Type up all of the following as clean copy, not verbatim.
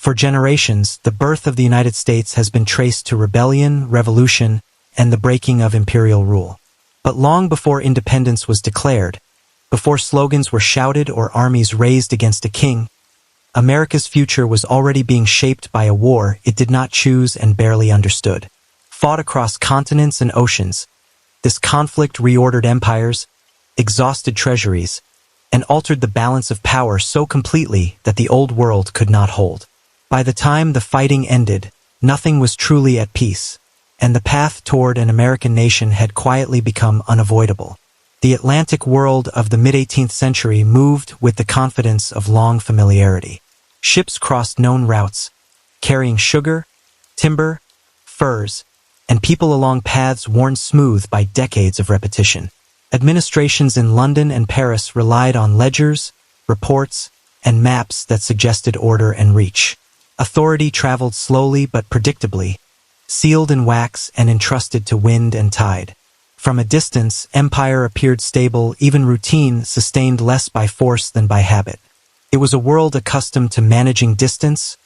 For generations, the birth of the United States has been traced to rebellion, revolution, and the breaking of imperial rule. But long before independence was declared, before slogans were shouted or armies raised against a king, America's future was already being shaped by a war it did not choose and barely understood. Fought across continents and oceans, this conflict reordered empires, exhausted treasuries, and altered the balance of power so completely that the old world could not hold. By the time the fighting ended, nothing was truly at peace, and the path toward an American nation had quietly become unavoidable. The Atlantic world of the mid-18th century moved with the confidence of long familiarity. Ships crossed known routes, carrying sugar, timber, furs, and people along paths worn smooth by decades of repetition. Administrations in London and Paris relied on ledgers, reports, and maps that suggested order and reach. Authority traveled slowly but predictably, sealed in wax and entrusted to wind and tide. From a distance, empire appeared stable, even routine sustained less by force than by habit. It was a world accustomed to managing distance,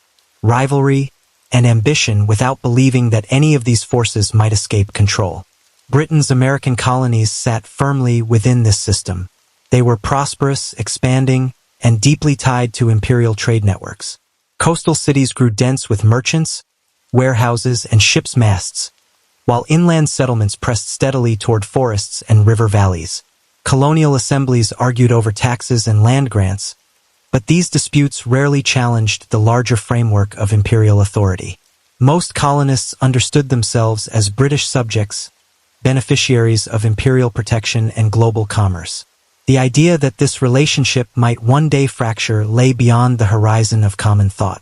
rivalry, and ambition without believing that any of these forces might escape control. Britain's American colonies sat firmly within this system. They were prosperous, expanding, and deeply tied to imperial trade networks. Coastal cities grew dense with merchants, warehouses, and ships' masts, while inland settlements pressed steadily toward forests and river valleys. Colonial assemblies argued over taxes and land grants, but these disputes rarely challenged the larger framework of imperial authority. Most colonists understood themselves as British subjects, beneficiaries of imperial protection and global commerce. The idea that this relationship might one day fracture lay beyond the horizon of common thought.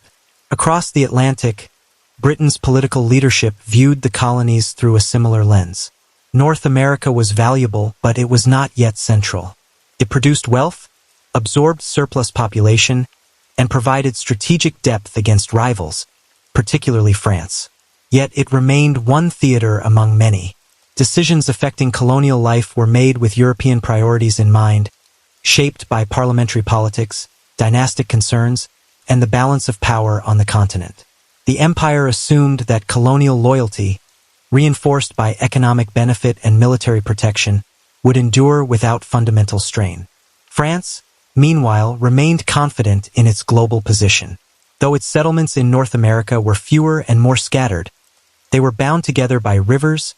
Across the Atlantic, Britain's political leadership viewed the colonies through a similar lens. North America was valuable, but it was not yet central. It produced wealth, absorbed surplus population, and provided strategic depth against rivals, particularly France. Yet it remained one theater among many. Decisions affecting colonial life were made with European priorities in mind, shaped by parliamentary politics, dynastic concerns, and the balance of power on the continent. The empire assumed that colonial loyalty, reinforced by economic benefit and military protection, would endure without fundamental strain. France, meanwhile, remained confident in its global position. Though its settlements in North America were fewer and more scattered, they were bound together by rivers,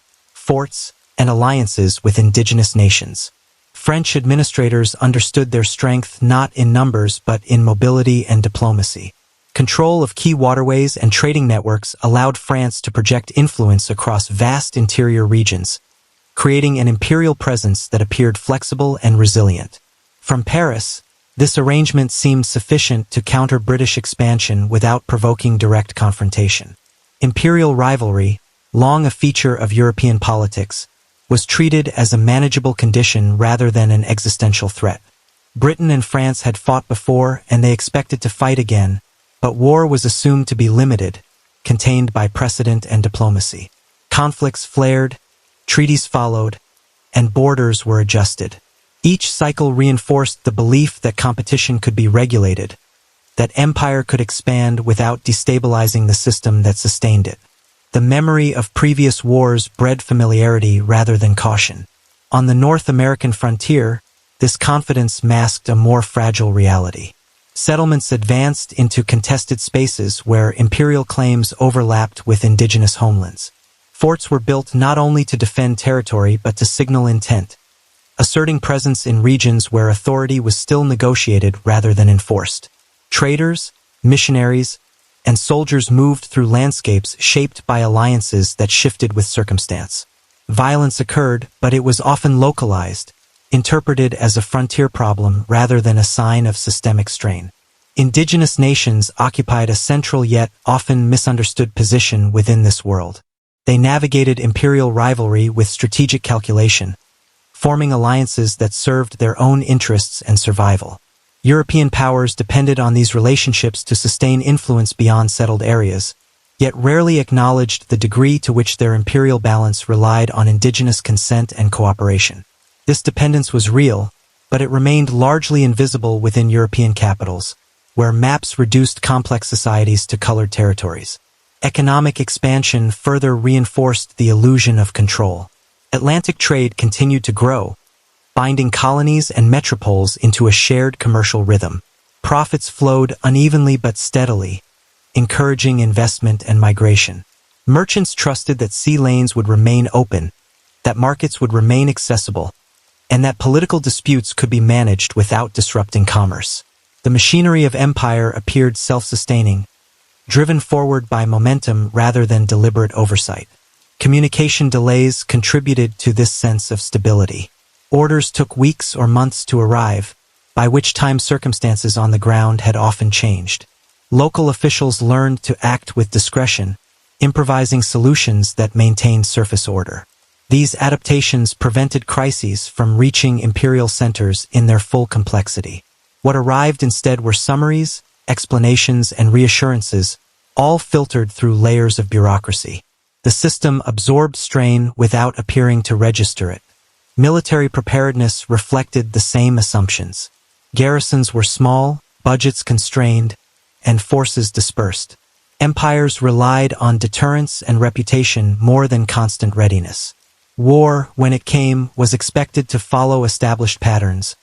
forts, and alliances with indigenous nations. French administrators understood their strength not in numbers but in mobility and diplomacy. Control of key waterways and trading networks allowed France to project influence across vast interior regions, creating an imperial presence that appeared flexible and resilient. From Paris, this arrangement seemed sufficient to counter British expansion without provoking direct confrontation. Imperial rivalry, long a feature of European politics, was treated as a manageable condition rather than an existential threat. Britain and France had fought before, and they expected to fight again, but war was assumed to be limited, contained by precedent and diplomacy. Conflicts flared, treaties followed, and borders were adjusted. Each cycle reinforced the belief that competition could be regulated, that empire could expand without destabilizing the system that sustained it. The memory of previous wars bred familiarity rather than caution. On the North American frontier, this confidence masked a more fragile reality. Settlements advanced into contested spaces where imperial claims overlapped with indigenous homelands. Forts were built not only to defend territory but to signal intent, asserting presence in regions where authority was still negotiated rather than enforced. Traders, missionaries, and soldiers moved through landscapes shaped by alliances that shifted with circumstance. Violence occurred, but it was often localized, interpreted as a frontier problem rather than a sign of systemic strain. Indigenous nations occupied a central yet often misunderstood position within this world. They navigated imperial rivalry with strategic calculation, forming alliances that served their own interests and survival. European powers depended on these relationships to sustain influence beyond settled areas, yet rarely acknowledged the degree to which their imperial balance relied on indigenous consent and cooperation. This dependence was real, but it remained largely invisible within European capitals, where maps reduced complex societies to colored territories. Economic expansion further reinforced the illusion of control. Atlantic trade continued to grow, binding colonies and metropoles into a shared commercial rhythm. Profits flowed unevenly but steadily, encouraging investment and migration. Merchants trusted that sea lanes would remain open, that markets would remain accessible, and that political disputes could be managed without disrupting commerce. The machinery of empire appeared self-sustaining, driven forward by momentum rather than deliberate oversight. Communication delays contributed to this sense of stability. Orders took weeks or months to arrive, by which time circumstances on the ground had often changed. Local officials learned to act with discretion, improvising solutions that maintained surface order. These adaptations prevented crises from reaching imperial centers in their full complexity. What arrived instead were summaries, explanations, and reassurances, all filtered through layers of bureaucracy. The system absorbed strain without appearing to register it. Military preparedness reflected the same assumptions. Garrisons were small, budgets constrained, and forces dispersed. Empires relied on deterrence and reputation more than constant readiness. War, when it came, was expected to follow established patterns,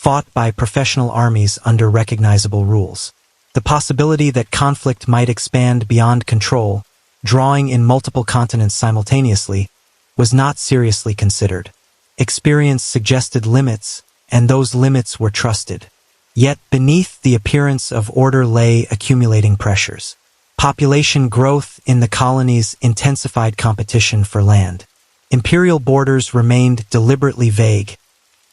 fought by professional armies under recognizable rules. The possibility that conflict might expand beyond control, drawing in multiple continents simultaneously, was not seriously considered. Experience suggested limits, and those limits were trusted. Yet beneath the appearance of order lay accumulating pressures. Population growth in the colonies intensified competition for land. Imperial borders remained deliberately vague,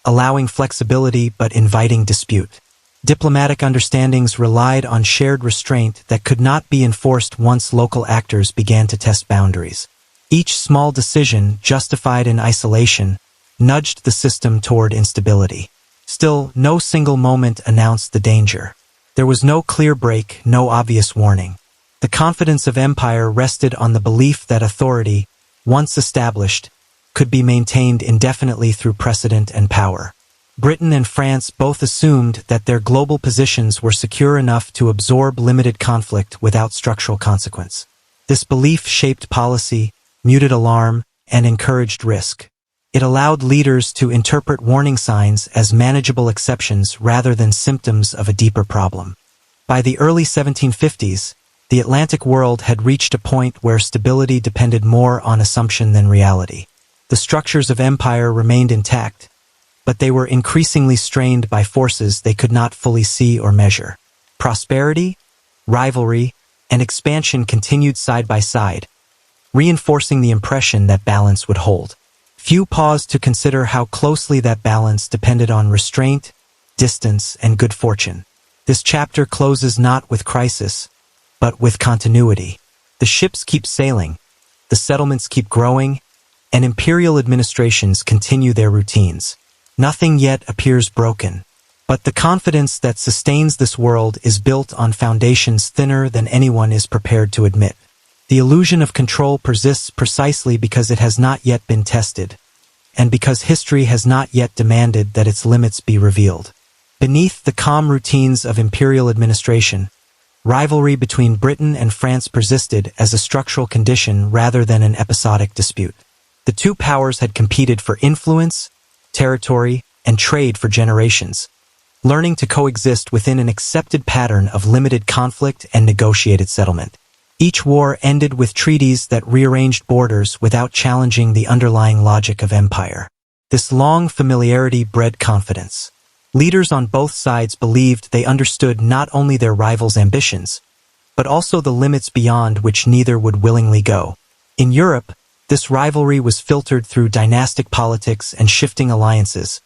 allowing flexibility but inviting dispute. Diplomatic understandings relied on shared restraint that could not be enforced once local actors began to test boundaries. Each small decision, justified in isolation, nudged the system toward instability. Still, no single moment announced the danger. There was no clear break, no obvious warning. The confidence of empire rested on the belief that authority, once established, could be maintained indefinitely through precedent and power. Britain and France both assumed that their global positions were secure enough to absorb limited conflict without structural consequence. This belief shaped policy, muted alarm, and encouraged risk. It allowed leaders to interpret warning signs as manageable exceptions rather than symptoms of a deeper problem. By the early 1750s, the Atlantic world had reached a point where stability depended more on assumption than reality. The structures of empire remained intact, but they were increasingly strained by forces they could not fully see or measure. Prosperity, rivalry, and expansion continued side by side, reinforcing the impression that balance would hold. Few paused to consider how closely that balance depended on restraint, distance, and good fortune. This chapter closes not with crisis, but with continuity. The ships keep sailing, the settlements keep growing, and imperial administrations continue their routines. Nothing yet appears broken, but the confidence that sustains this world is built on foundations thinner than anyone is prepared to admit. The illusion of control persists precisely because it has not yet been tested, and because history has not yet demanded that its limits be revealed. Beneath the calm routines of imperial administration, rivalry between Britain and France persisted as a structural condition rather than an episodic dispute. The two powers had competed for influence, territory, and trade for generations, learning to coexist within an accepted pattern of limited conflict and negotiated settlement. Each war ended with treaties that rearranged borders without challenging the underlying logic of empire. This long familiarity bred confidence. Leaders on both sides believed they understood not only their rivals' ambitions, but also the limits beyond which neither would willingly go. In Europe, this rivalry was filtered through dynastic politics and shifting alliances,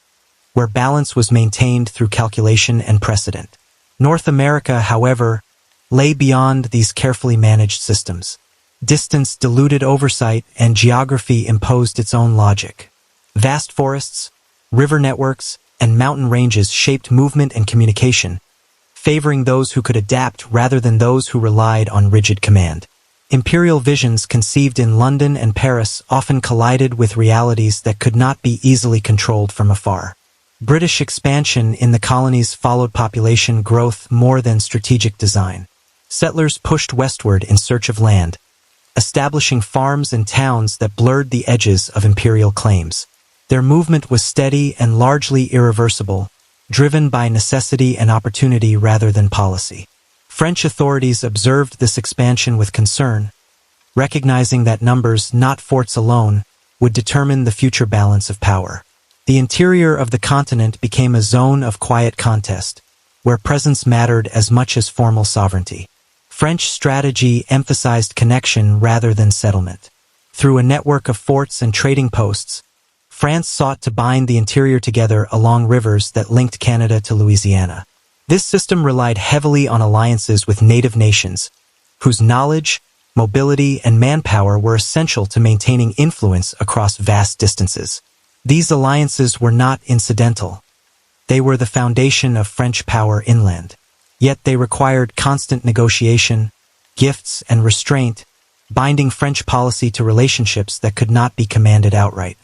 where balance was maintained through calculation and precedent. North America, however, lay beyond these carefully managed systems. Distance diluted oversight, and geography imposed its own logic. Vast forests, river networks, and mountain ranges shaped movement and communication, favoring those who could adapt rather than those who relied on rigid command. Imperial visions conceived in London and Paris often collided with realities that could not be easily controlled from afar. British expansion in the colonies followed population growth more than strategic design. Settlers pushed westward in search of land, establishing farms and towns that blurred the edges of imperial claims. Their movement was steady and largely irreversible, driven by necessity and opportunity rather than policy. French authorities observed this expansion with concern, recognizing that numbers, not forts alone, would determine the future balance of power. The interior of the continent became a zone of quiet contest, where presence mattered as much as formal sovereignty. French strategy emphasized connection rather than settlement. Through a network of forts and trading posts, France sought to bind the interior together along rivers that linked Canada to Louisiana. This system relied heavily on alliances with native nations, whose knowledge, mobility, and manpower were essential to maintaining influence across vast distances. These alliances were not incidental. They were the foundation of French power inland. Yet they required constant negotiation, gifts, and restraint, binding French policy to relationships that could not be commanded outright.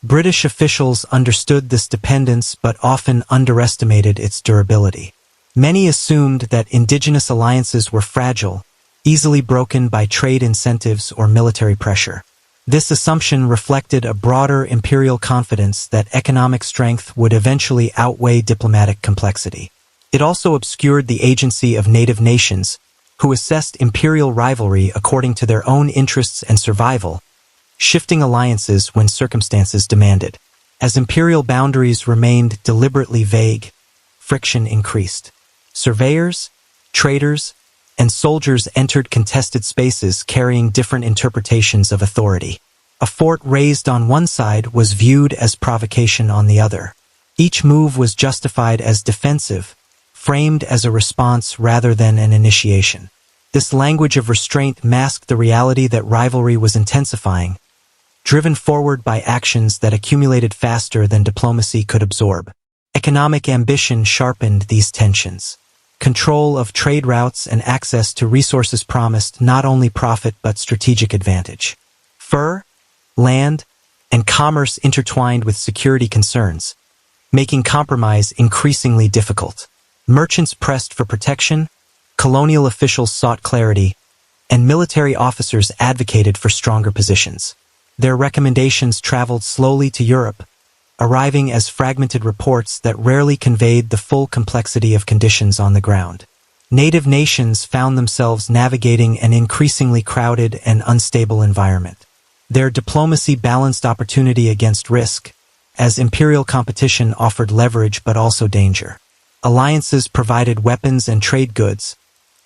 British officials understood this dependence but often underestimated its durability. Many assumed that indigenous alliances were fragile, easily broken by trade incentives or military pressure. This assumption reflected a broader imperial confidence that economic strength would eventually outweigh diplomatic complexity. It also obscured the agency of native nations, who assessed imperial rivalry according to their own interests and survival, shifting alliances when circumstances demanded. As imperial boundaries remained deliberately vague, friction increased. Surveyors, traders, and soldiers entered contested spaces carrying different interpretations of authority. A fort raised on one side was viewed as provocation on the other. Each move was justified as defensive, framed as a response rather than an initiation. This language of restraint masked the reality that rivalry was intensifying, driven forward by actions that accumulated faster than diplomacy could absorb. Economic ambition sharpened these tensions. Control of trade routes and access to resources promised not only profit but strategic advantage. Fur, land, and commerce intertwined with security concerns, making compromise increasingly difficult. Merchants pressed for protection, colonial officials sought clarity, and military officers advocated for stronger positions. Their recommendations traveled slowly to Europe, arriving as fragmented reports that rarely conveyed the full complexity of conditions on the ground. Native nations found themselves navigating an increasingly crowded and unstable environment. Their diplomacy balanced opportunity against risk, as imperial competition offered leverage but also danger. Alliances provided weapons and trade goods,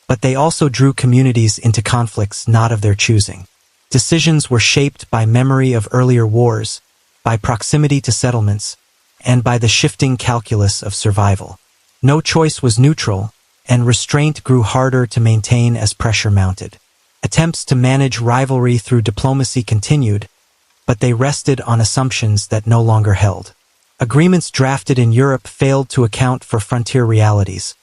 but they also drew communities into conflicts not of their choosing. Decisions were shaped by memory of earlier wars, by proximity to settlements, and by the shifting calculus of survival. No choice was neutral, and restraint grew harder to maintain as pressure mounted. Attempts to manage rivalry through diplomacy continued, but they rested on assumptions that no longer held. Agreements drafted in Europe failed to account for frontier realities,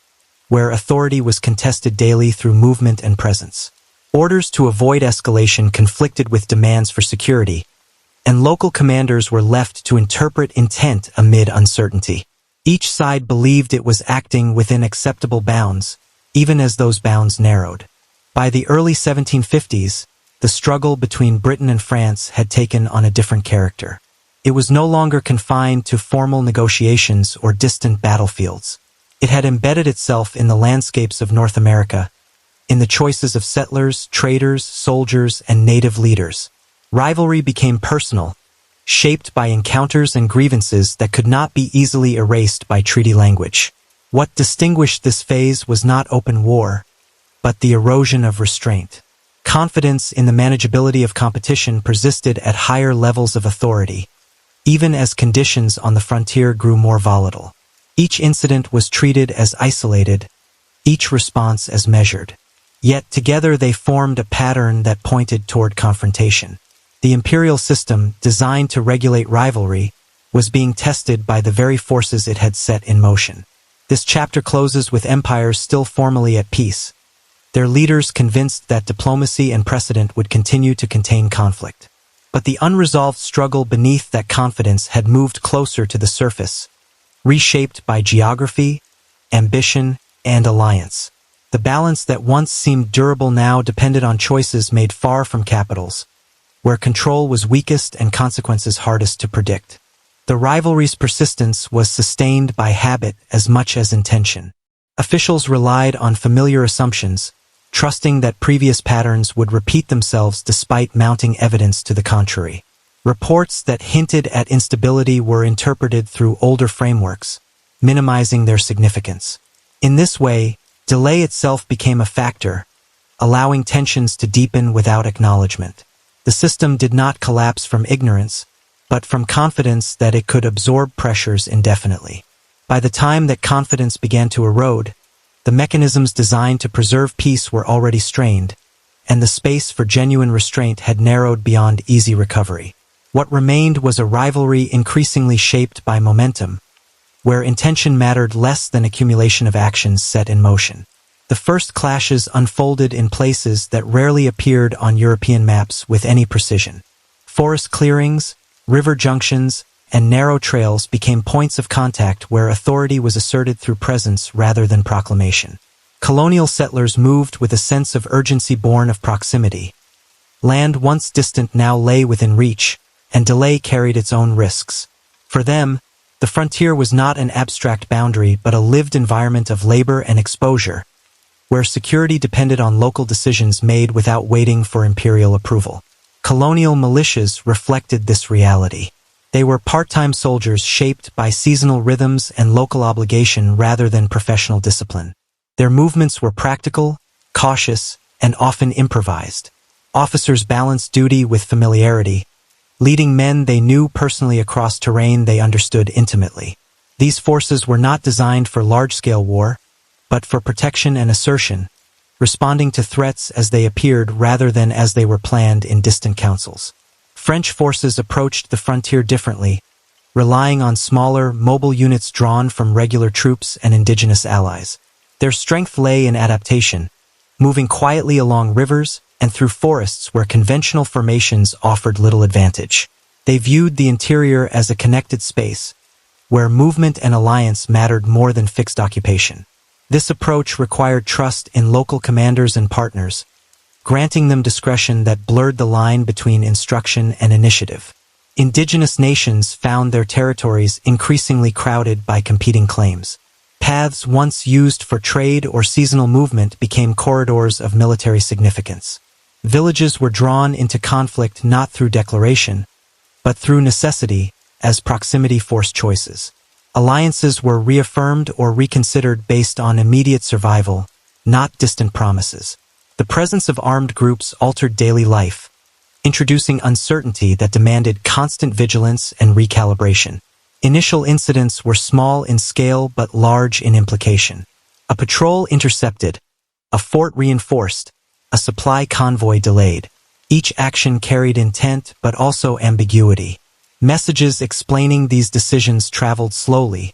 where authority was contested daily through movement and presence. Orders to avoid escalation conflicted with demands for security, and local commanders were left to interpret intent amid uncertainty. Each side believed it was acting within acceptable bounds, even as those bounds narrowed. By the early 1750s, the struggle between Britain and France had taken on a different character. It was no longer confined to formal negotiations or distant battlefields. It had embedded itself in the landscapes of North America, in the choices of settlers, traders, soldiers, and native leaders. Rivalry became personal, shaped by encounters and grievances that could not be easily erased by treaty language. What distinguished this phase was not open war, but the erosion of restraint. Confidence in the manageability of competition persisted at higher levels of authority, even as conditions on the frontier grew more volatile. Each incident was treated as isolated, each response as measured. Yet together they formed a pattern that pointed toward confrontation. The imperial system, designed to regulate rivalry, was being tested by the very forces it had set in motion. This chapter closes with empires still formally at peace, their leaders convinced that diplomacy and precedent would continue to contain conflict. But the unresolved struggle beneath that confidence had moved closer to the surface, reshaped by geography, ambition, and alliance. The balance that once seemed durable now depended on choices made far from capitals, where control was weakest and consequences hardest to predict. The rivalry's persistence was sustained by habit as much as intention. Officials relied on familiar assumptions, trusting that previous patterns would repeat themselves despite mounting evidence to the contrary. Reports that hinted at instability were interpreted through older frameworks, minimizing their significance. In this way, delay itself became a factor, allowing tensions to deepen without acknowledgement. The system did not collapse from ignorance, but from confidence that it could absorb pressures indefinitely. By the time that confidence began to erode, the mechanisms designed to preserve peace were already strained, and the space for genuine restraint had narrowed beyond easy recovery. What remained was a rivalry increasingly shaped by momentum, where intention mattered less than accumulation of actions set in motion. The first clashes unfolded in places that rarely appeared on European maps with any precision. Forest clearings, river junctions, and narrow trails became points of contact where authority was asserted through presence rather than proclamation. Colonial settlers moved with a sense of urgency born of proximity. Land once distant now lay within reach, and delay carried its own risks. For them, the frontier was not an abstract boundary but a lived environment of labor and exposure, where security depended on local decisions made without waiting for imperial approval. Colonial militias reflected this reality. They were part-time soldiers shaped by seasonal rhythms and local obligation rather than professional discipline. Their movements were practical, cautious, and often improvised. Officers balanced duty with familiarity, leading men they knew personally across terrain they understood intimately. These forces were not designed for large-scale war, but for protection and assertion, responding to threats as they appeared rather than as they were planned in distant councils. French forces approached the frontier differently, relying on smaller, mobile units drawn from regular troops and indigenous allies. Their strength lay in adaptation, moving quietly along rivers and through forests where conventional formations offered little advantage. They viewed the interior as a connected space, where movement and alliance mattered more than fixed occupation. This approach required trust in local commanders and partners, granting them discretion that blurred the line between instruction and initiative. Indigenous nations found their territories increasingly crowded by competing claims. Paths once used for trade or seasonal movement became corridors of military significance. Villages were drawn into conflict not through declaration, but through necessity, as proximity forced choices. Alliances were reaffirmed or reconsidered based on immediate survival, not distant promises. The presence of armed groups altered daily life, introducing uncertainty that demanded constant vigilance and recalibration. Initial incidents were small in scale but large in implication. A patrol intercepted, a fort reinforced, a supply convoy delayed. Each action carried intent but also ambiguity. Messages explaining these decisions traveled slowly,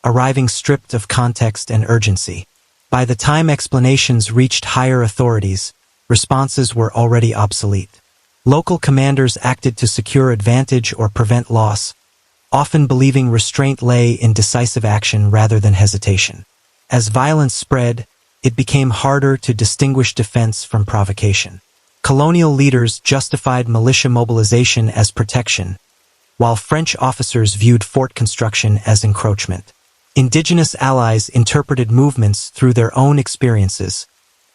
arriving stripped of context and urgency. By the time explanations reached higher authorities, responses were already obsolete. Local commanders acted to secure advantage or prevent loss, often believing restraint lay in decisive action rather than hesitation. As violence spread, it became harder to distinguish defense from provocation. Colonial leaders justified militia mobilization as protection, while French officers viewed fort construction as encroachment. Indigenous allies interpreted movements through their own experiences,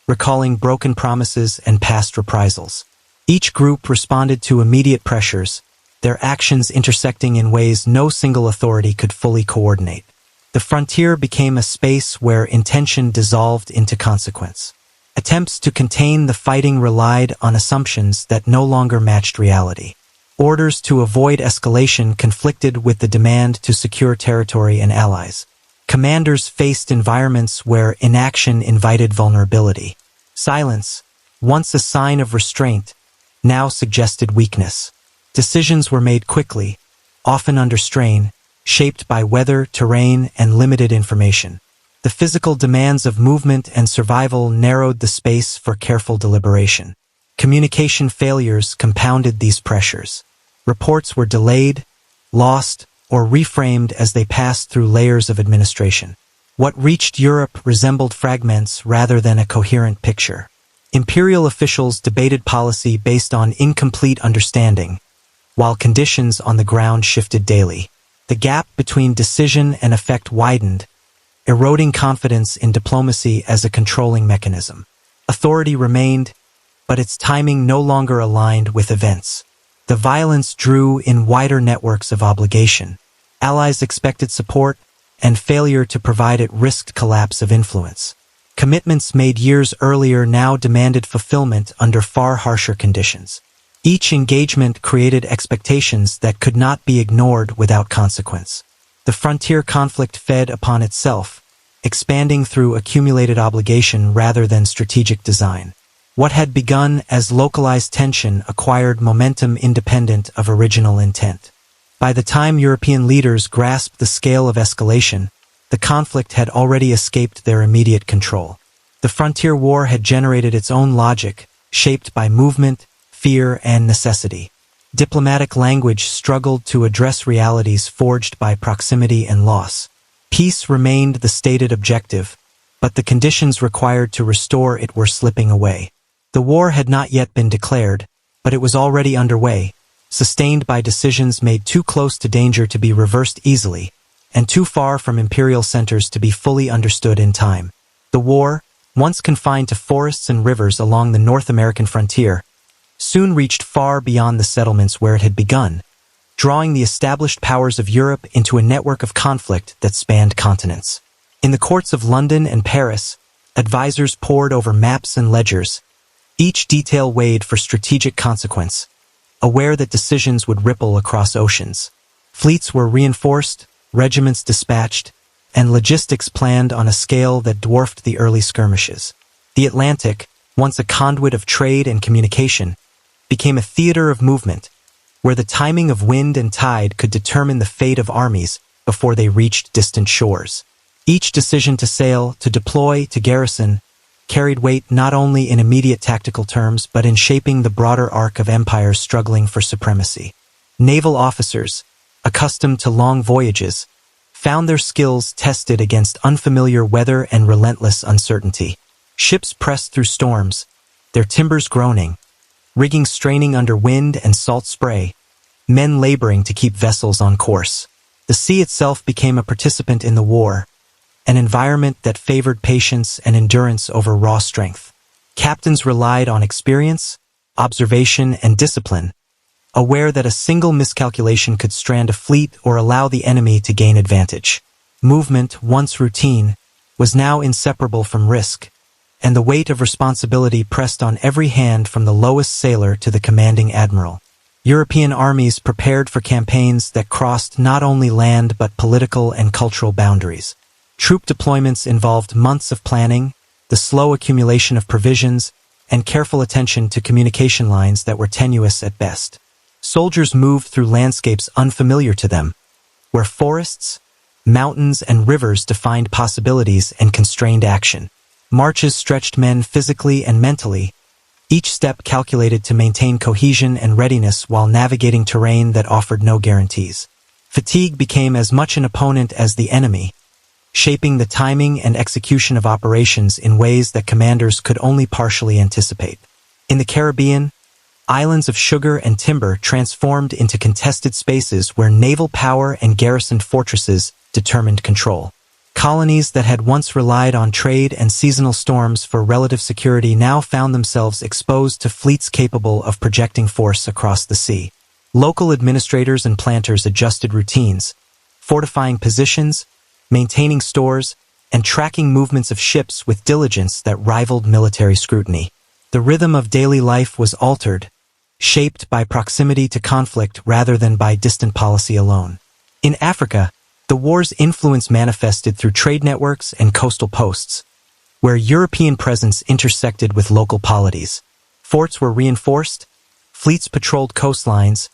recalling broken promises and past reprisals. Each group responded to immediate pressures, their actions intersecting in ways no single authority could fully coordinate. The frontier became a space where intention dissolved into consequence. Attempts to contain the fighting relied on assumptions that no longer matched reality. Orders to avoid escalation conflicted with the demand to secure territory and allies. Commanders faced environments where inaction invited vulnerability. Silence, once a sign of restraint, now suggested weakness. Decisions were made quickly, often under strain, shaped by weather, terrain, and limited information. The physical demands of movement and survival narrowed the space for careful deliberation. Communication failures compounded these pressures. Reports were delayed, lost, or reframed as they passed through layers of administration. What reached Europe resembled fragments rather than a coherent picture. Imperial officials debated policy based on incomplete understanding, while conditions on the ground shifted daily. The gap between decision and effect widened, eroding confidence in diplomacy as a controlling mechanism. Authority remained, but its timing no longer aligned with events. The violence drew in wider networks of obligation. Allies expected support, and failure to provide it risked collapse of influence. Commitments made years earlier now demanded fulfillment under far harsher conditions. Each engagement created expectations that could not be ignored without consequence. The frontier conflict fed upon itself, expanding through accumulated obligation rather than strategic design. What had begun as localized tension acquired momentum independent of original intent. By the time European leaders grasped the scale of escalation, the conflict had already escaped their immediate control. The frontier war had generated its own logic, shaped by movement, fear, and necessity. Diplomatic language struggled to address realities forged by proximity and loss. Peace remained the stated objective, but the conditions required to restore it were slipping away. The war had not yet been declared, but it was already underway, sustained by decisions made too close to danger to be reversed easily, and too far from imperial centers to be fully understood in time. The war, once confined to forests and rivers along the North American frontier, soon reached far beyond the settlements where it had begun, drawing the established powers of Europe into a network of conflict that spanned continents. In the courts of London and Paris, advisors pored over maps and ledgers, each detail weighed for strategic consequence, aware that decisions would ripple across oceans. Fleets were reinforced, regiments dispatched, and logistics planned on a scale that dwarfed the early skirmishes. The Atlantic, once a conduit of trade and communication, became a theater of movement, where the timing of wind and tide could determine the fate of armies before they reached distant shores. Each decision to sail, to deploy, to garrison, carried weight not only in immediate tactical terms but in shaping the broader arc of empires struggling for supremacy. Naval officers, accustomed to long voyages, found their skills tested against unfamiliar weather and relentless uncertainty. Ships pressed through storms, their timbers groaning, rigging straining under wind and salt spray, men laboring to keep vessels on course. The sea itself became a participant in the war, an environment that favored patience and endurance over raw strength. Captains relied on experience, observation, and discipline, aware that a single miscalculation could strand a fleet or allow the enemy to gain advantage. Movement, once routine, was now inseparable from risk, and the weight of responsibility pressed on every hand from the lowest sailor to the commanding admiral. European armies prepared for campaigns that crossed not only land but political and cultural boundaries. Troop deployments involved months of planning, the slow accumulation of provisions, and careful attention to communication lines that were tenuous at best. Soldiers moved through landscapes unfamiliar to them, where forests, mountains, and rivers defined possibilities and constrained action. Marches stretched men physically and mentally, each step calculated to maintain cohesion and readiness while navigating terrain that offered no guarantees. Fatigue became as much an opponent as the enemy, shaping the timing and execution of operations in ways that commanders could only partially anticipate. In the Caribbean, islands of sugar and timber transformed into contested spaces where naval power and garrisoned fortresses determined control. Colonies that had once relied on trade and seasonal storms for relative security now found themselves exposed to fleets capable of projecting force across the sea. Local administrators and planters adjusted routines, fortifying positions, maintaining stores, and tracking movements of ships with diligence that rivaled military scrutiny. The rhythm of daily life was altered, shaped by proximity to conflict rather than by distant policy alone. In Africa, the war's influence manifested through trade networks and coastal posts, where European presence intersected with local polities. Forts were reinforced, fleets patrolled coastlines,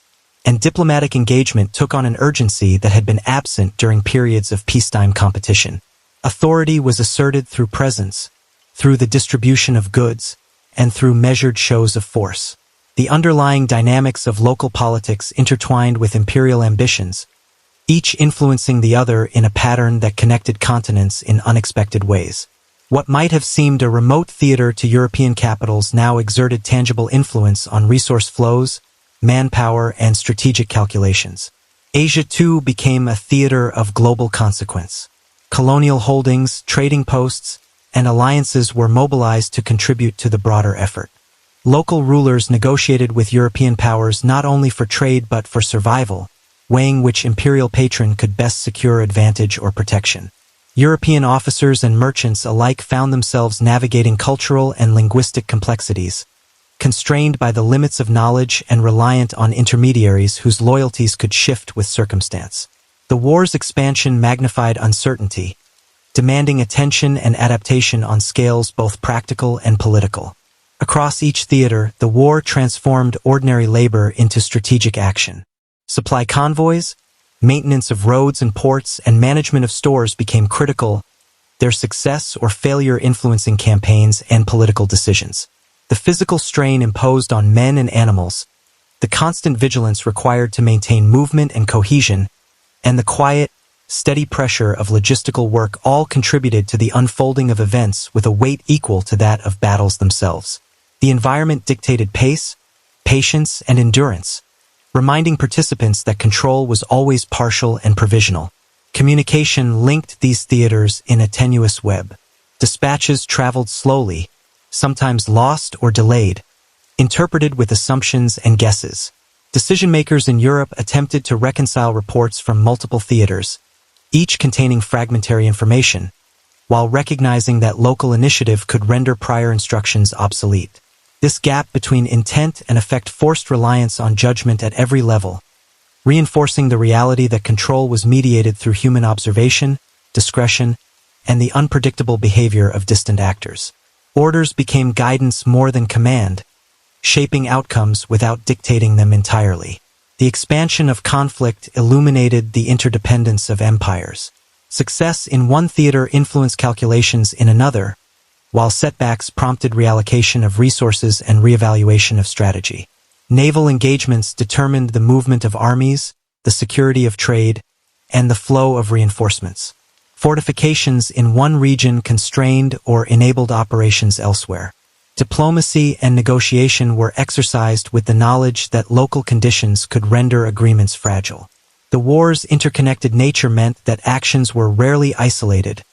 and diplomatic engagement took on an urgency that had been absent during periods of peacetime competition. Authority was asserted through presence, through the distribution of goods, and through measured shows of force. The underlying dynamics of local politics intertwined with imperial ambitions, each influencing the other in a pattern that connected continents in unexpected ways. What might have seemed a remote theater to European capitals now exerted tangible influence on resource flows, manpower, and strategic calculations. Asia, too, became a theater of global consequence. Colonial holdings, trading posts, and alliances were mobilized to contribute to the broader effort. Local rulers negotiated with European powers not only for trade but for survival, weighing which imperial patron could best secure advantage or protection. European officers and merchants alike found themselves navigating cultural and linguistic complexities, constrained by the limits of knowledge and reliant on intermediaries whose loyalties could shift with circumstance. The war's expansion magnified uncertainty, demanding attention and adaptation on scales both practical and political. Across each theater, the war transformed ordinary labor into strategic action. Supply convoys, maintenance of roads and ports, and management of stores became critical, their success or failure influencing campaigns and political decisions. The physical strain imposed on men and animals, the constant vigilance required to maintain movement and cohesion, and the quiet, steady pressure of logistical work all contributed to the unfolding of events with a weight equal to that of battles themselves. The environment dictated pace, patience, and endurance, reminding participants that control was always partial and provisional. Communication linked these theaters in a tenuous web. Dispatches traveled slowly, sometimes lost or delayed, interpreted with assumptions and guesses. Decision-makers in Europe attempted to reconcile reports from multiple theaters, each containing fragmentary information, while recognizing that local initiative could render prior instructions obsolete. This gap between intent and effect forced reliance on judgment at every level, reinforcing the reality that control was mediated through human observation, discretion, and the unpredictable behavior of distant actors. Orders became guidance more than command, shaping outcomes without dictating them entirely. The expansion of conflict illuminated the interdependence of empires. Success in one theater influenced calculations in another, while setbacks prompted reallocation of resources and reevaluation of strategy. Naval engagements determined the movement of armies, the security of trade, and the flow of reinforcements. Fortifications in one region constrained or enabled operations elsewhere. Diplomacy and negotiation were exercised with the knowledge that local conditions could render agreements fragile. The war's interconnected nature meant that actions were rarely isolated,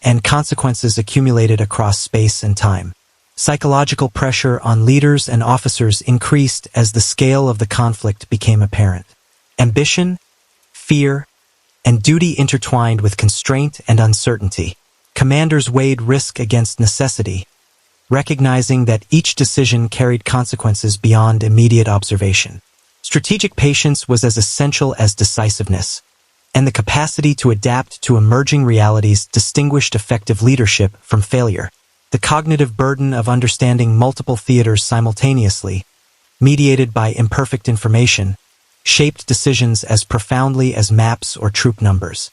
and consequences accumulated across space and time. Psychological pressure on leaders and officers increased as the scale of the conflict became apparent. Ambition, fear, and duty intertwined with constraint and uncertainty. Commanders weighed risk against necessity, recognizing that each decision carried consequences beyond immediate observation. Strategic patience was as essential as decisiveness, and the capacity to adapt to emerging realities distinguished effective leadership from failure. The cognitive burden of understanding multiple theaters simultaneously, mediated by imperfect information, shaped decisions as profoundly as maps or troop numbers.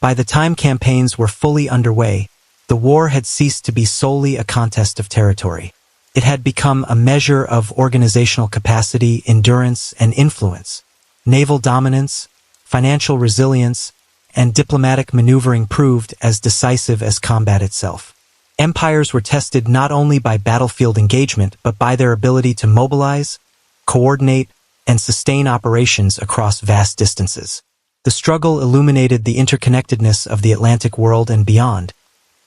By the time campaigns were fully underway, the war had ceased to be solely a contest of territory. It had become a measure of organizational capacity, endurance, and influence. Naval dominance, financial resilience, and diplomatic maneuvering proved as decisive as combat itself. Empires were tested not only by battlefield engagement but by their ability to mobilize, coordinate, and sustain operations across vast distances. The struggle illuminated the interconnectedness of the Atlantic world and beyond,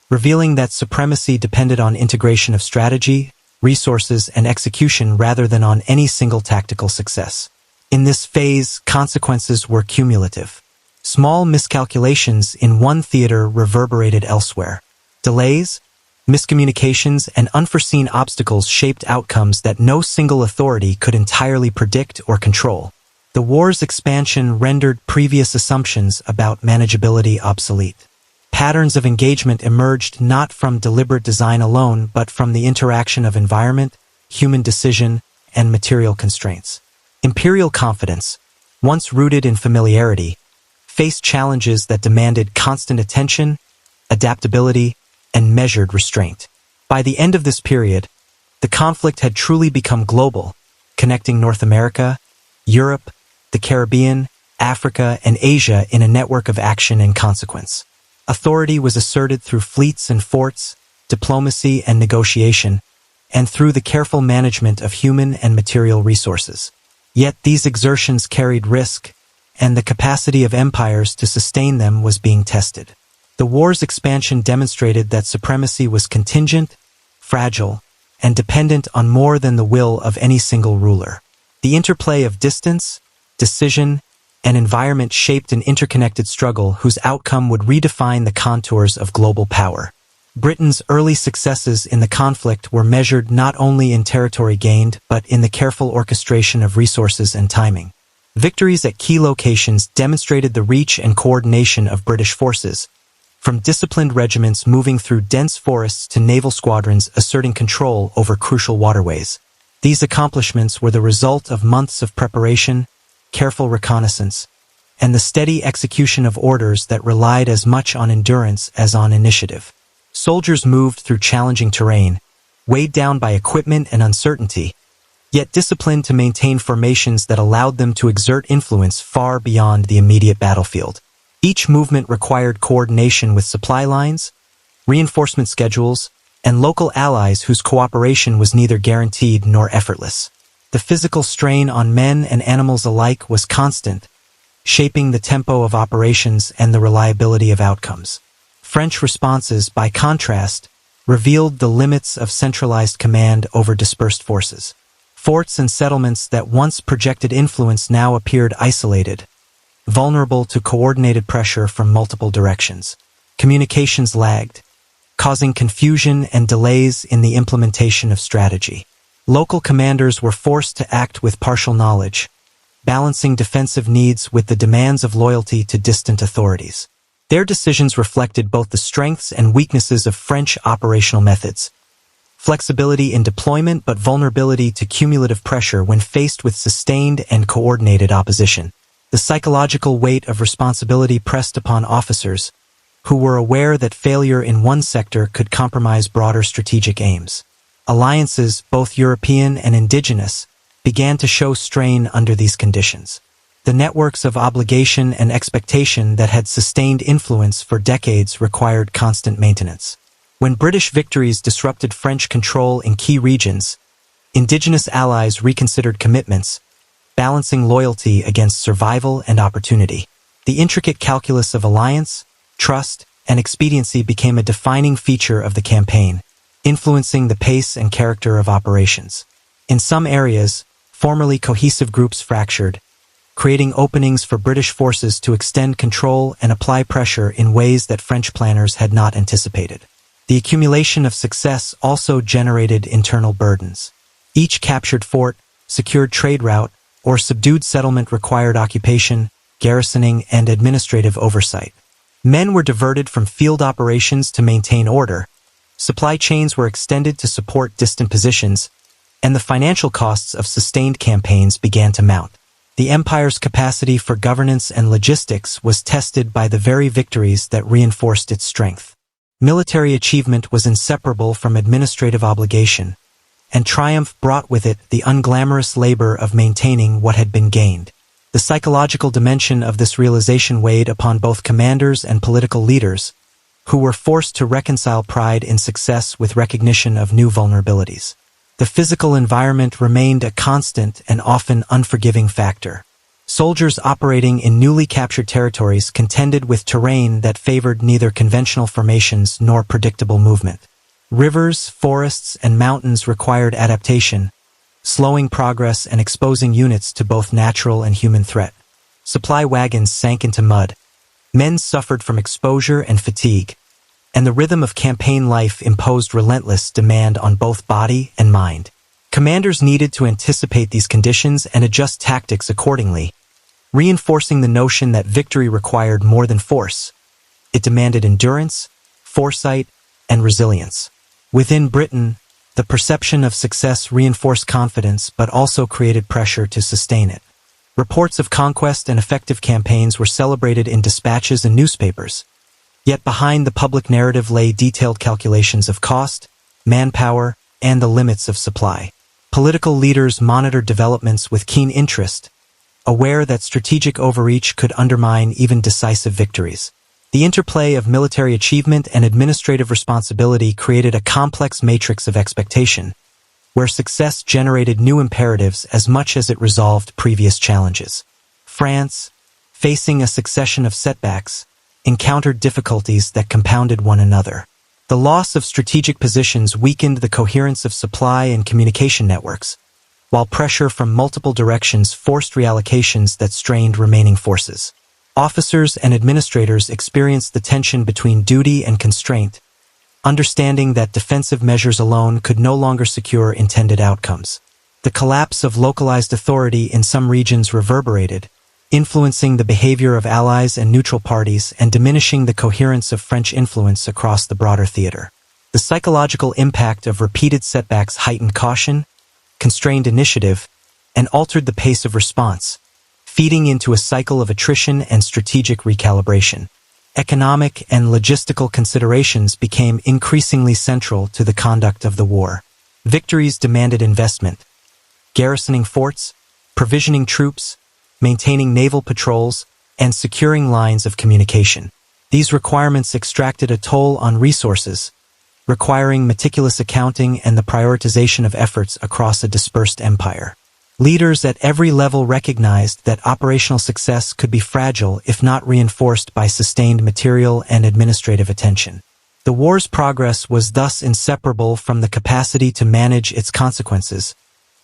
revealing that supremacy depended on integration of strategy, resources, and execution rather than on any single tactical success. In this phase, consequences were cumulative. Small miscalculations in one theater reverberated elsewhere. Delays, miscommunications, and unforeseen obstacles shaped outcomes that no single authority could entirely predict or control. The war's expansion rendered previous assumptions about manageability obsolete. Patterns of engagement emerged not from deliberate design alone but from the interaction of environment, human decision, and material constraints. Imperial confidence, once rooted in familiarity, faced challenges that demanded constant attention, adaptability, and measured restraint. By the end of this period, the conflict had truly become global, connecting North America, Europe, the Caribbean, Africa, and Asia in a network of action and consequence. Authority was asserted through fleets and forts, diplomacy and negotiation, and through the careful management of human and material resources. Yet these exertions carried risk, and the capacity of empires to sustain them was being tested. The war's expansion demonstrated that supremacy was contingent, fragile, and dependent on more than the will of any single ruler. The interplay of distance, decision, and environment shaped an interconnected struggle whose outcome would redefine the contours of global power. Britain's early successes in the conflict were measured not only in territory gained but in the careful orchestration of resources and timing. Victories at key locations demonstrated the reach and coordination of British forces, from disciplined regiments moving through dense forests to naval squadrons asserting control over crucial waterways. These accomplishments were the result of months of preparation, careful reconnaissance, and the steady execution of orders that relied as much on endurance as on initiative. Soldiers moved through challenging terrain, weighed down by equipment and uncertainty, yet disciplined to maintain formations that allowed them to exert influence far beyond the immediate battlefield. Each movement required coordination with supply lines, reinforcement schedules, and local allies whose cooperation was neither guaranteed nor effortless. The physical strain on men and animals alike was constant, shaping the tempo of operations and the reliability of outcomes. French responses, by contrast, revealed the limits of centralized command over dispersed forces. Forts and settlements that once projected influence now appeared isolated, vulnerable to coordinated pressure from multiple directions. Communications lagged, causing confusion and delays in the implementation of strategy. Local commanders were forced to act with partial knowledge, balancing defensive needs with the demands of loyalty to distant authorities. Their decisions reflected both the strengths and weaknesses of French operational methods, flexibility in deployment but vulnerability to cumulative pressure when faced with sustained and coordinated opposition. The psychological weight of responsibility pressed upon officers, who were aware that failure in one sector could compromise broader strategic aims. Alliances, both European and indigenous, began to show strain under these conditions. The networks of obligation and expectation that had sustained influence for decades required constant maintenance. When British victories disrupted French control in key regions, indigenous allies reconsidered commitments, balancing loyalty against survival and opportunity. The intricate calculus of alliance, trust, and expediency became a defining feature of the campaign, influencing the pace and character of operations. In some areas, formerly cohesive groups fractured, creating openings for British forces to extend control and apply pressure in ways that French planners had not anticipated. The accumulation of success also generated internal burdens. Each captured fort, secured trade route, or subdued settlement required occupation, garrisoning, and administrative oversight. Men were diverted from field operations to maintain order, supply chains were extended to support distant positions, and the financial costs of sustained campaigns began to mount. The empire's capacity for governance and logistics was tested by the very victories that reinforced its strength. Military achievement was inseparable from administrative obligation, and triumph brought with it the unglamorous labor of maintaining what had been gained. The psychological dimension of this realization weighed upon both commanders and political leaders, who were forced to reconcile pride in success with recognition of new vulnerabilities. The physical environment remained a constant and often unforgiving factor. Soldiers operating in newly captured territories contended with terrain that favored neither conventional formations nor predictable movement. Rivers, forests, and mountains required adaptation, slowing progress and exposing units to both natural and human threat. Supply wagons sank into mud. Men suffered from exposure and fatigue, and the rhythm of campaign life imposed relentless demand on both body and mind. Commanders needed to anticipate these conditions and adjust tactics accordingly, reinforcing the notion that victory required more than force. It demanded endurance, foresight, and resilience. Within Britain, the perception of success reinforced confidence but also created pressure to sustain it. Reports of conquest and effective campaigns were celebrated in dispatches and newspapers. Yet behind the public narrative lay detailed calculations of cost, manpower, and the limits of supply. Political leaders monitored developments with keen interest, aware that strategic overreach could undermine even decisive victories. The interplay of military achievement and administrative responsibility created a complex matrix of expectation, where success generated new imperatives as much as it resolved previous challenges. France, facing a succession of setbacks, encountered difficulties that compounded one another. The loss of strategic positions weakened the coherence of supply and communication networks, while pressure from multiple directions forced reallocations that strained remaining forces. Officers and administrators experienced the tension between duty and constraint, understanding that defensive measures alone could no longer secure intended outcomes. The collapse of localized authority in some regions reverberated, influencing the behavior of allies and neutral parties and diminishing the coherence of French influence across the broader theater. The psychological impact of repeated setbacks heightened caution, constrained initiative, and altered the pace of response, feeding into a cycle of attrition and strategic recalibration. Economic and logistical considerations became increasingly central to the conduct of the war. Victories demanded investment, garrisoning forts, provisioning troops, maintaining naval patrols, and securing lines of communication. These requirements extracted a toll on resources, requiring meticulous accounting and the prioritization of efforts across a dispersed empire. Leaders at every level recognized that operational success could be fragile if not reinforced by sustained material and administrative attention. The war's progress was thus inseparable from the capacity to manage its consequences,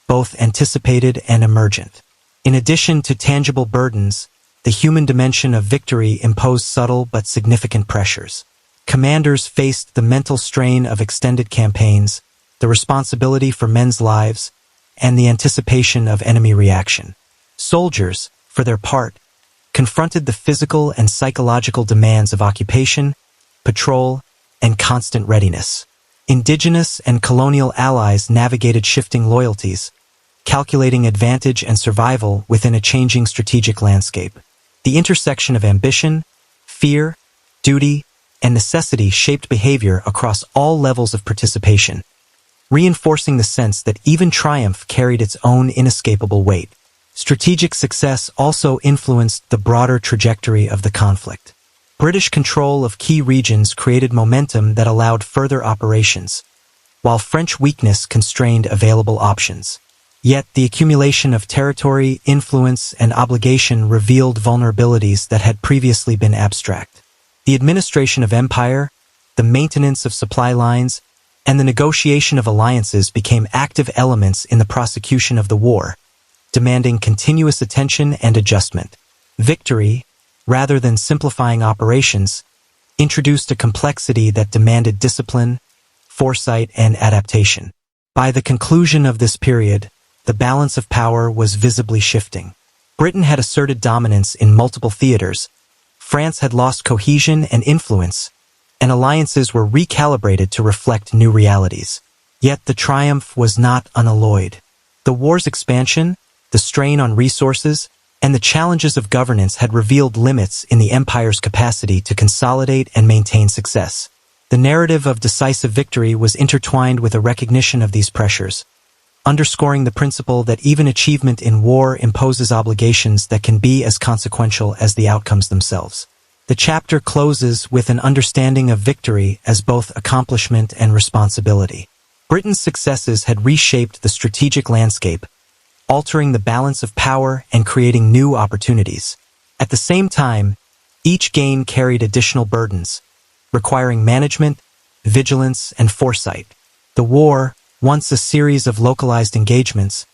both anticipated and emergent. In addition to tangible burdens, the human dimension of victory imposed subtle but significant pressures. Commanders faced the mental strain of extended campaigns, the responsibility for men's lives, and the anticipation of enemy reaction. Soldiers, for their part, confronted the physical and psychological demands of occupation, patrol, and constant readiness. Indigenous and colonial allies navigated shifting loyalties, calculating advantage and survival within a changing strategic landscape. The intersection of ambition, fear, duty, and necessity shaped behavior across all levels of participation, reinforcing the sense that even triumph carried its own inescapable weight. Strategic success also influenced the broader trajectory of the conflict. British control of key regions created momentum that allowed further operations, while French weakness constrained available options. Yet the accumulation of territory, influence, and obligation revealed vulnerabilities that had previously been abstract. The administration of empire, the maintenance of supply lines, and the negotiation of alliances became active elements in the prosecution of the war, demanding continuous attention and adjustment. Victory, rather than simplifying operations, introduced a complexity that demanded discipline, foresight, and adaptation. By the conclusion of this period, the balance of power was visibly shifting. Britain had asserted dominance in multiple theaters, France had lost cohesion and influence, and alliances were recalibrated to reflect new realities. Yet the triumph was not unalloyed. The war's expansion, the strain on resources, and the challenges of governance had revealed limits in the empire's capacity to consolidate and maintain success. The narrative of decisive victory was intertwined with a recognition of these pressures, underscoring the principle that even achievement in war imposes obligations that can be as consequential as the outcomes themselves. The chapter closes with an understanding of victory as both accomplishment and responsibility. Britain's successes had reshaped the strategic landscape, altering the balance of power and creating new opportunities. At the same time, each gain carried additional burdens, requiring management, vigilance, and foresight. The war, once a series of localized engagements,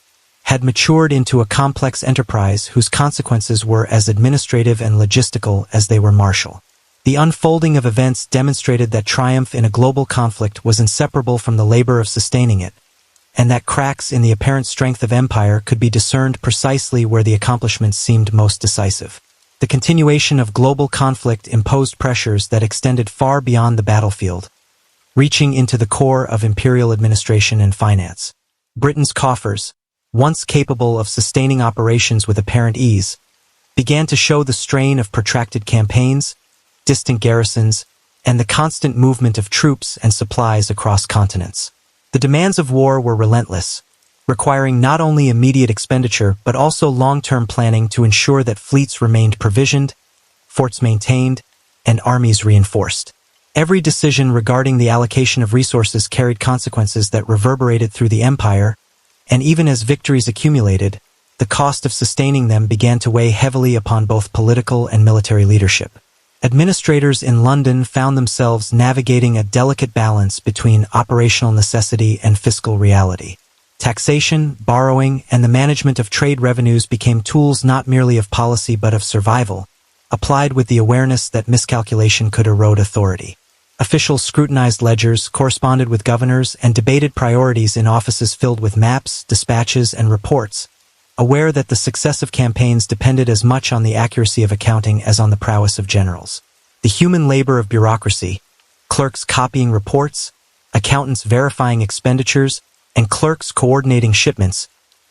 had matured into a complex enterprise whose consequences were as administrative and logistical as they were martial. The unfolding of events demonstrated that triumph in a global conflict was inseparable from the labor of sustaining it, and that cracks in the apparent strength of empire could be discerned precisely where the accomplishments seemed most decisive. The continuation of global conflict imposed pressures that extended far beyond the battlefield, reaching into the core of imperial administration and finance. Britain's coffers, once capable of sustaining operations with apparent ease, began to show the strain of protracted campaigns, distant garrisons, and the constant movement of troops and supplies across continents. The demands of war were relentless, requiring not only immediate expenditure but also long-term planning to ensure that fleets remained provisioned, forts maintained, and armies reinforced. Every decision regarding the allocation of resources carried consequences that reverberated through the empire, and even as victories accumulated, the cost of sustaining them began to weigh heavily upon both political and military leadership. Administrators in London found themselves navigating a delicate balance between operational necessity and fiscal reality. Taxation, borrowing, and the management of trade revenues became tools not merely of policy but of survival, applied with the awareness that miscalculation could erode authority. Officials scrutinized ledgers, corresponded with governors, and debated priorities in offices filled with maps, dispatches, and reports, aware that the success of campaigns depended as much on the accuracy of accounting as on the prowess of generals. The human labor of bureaucracy, clerks copying reports, accountants verifying expenditures, and clerks coordinating shipments,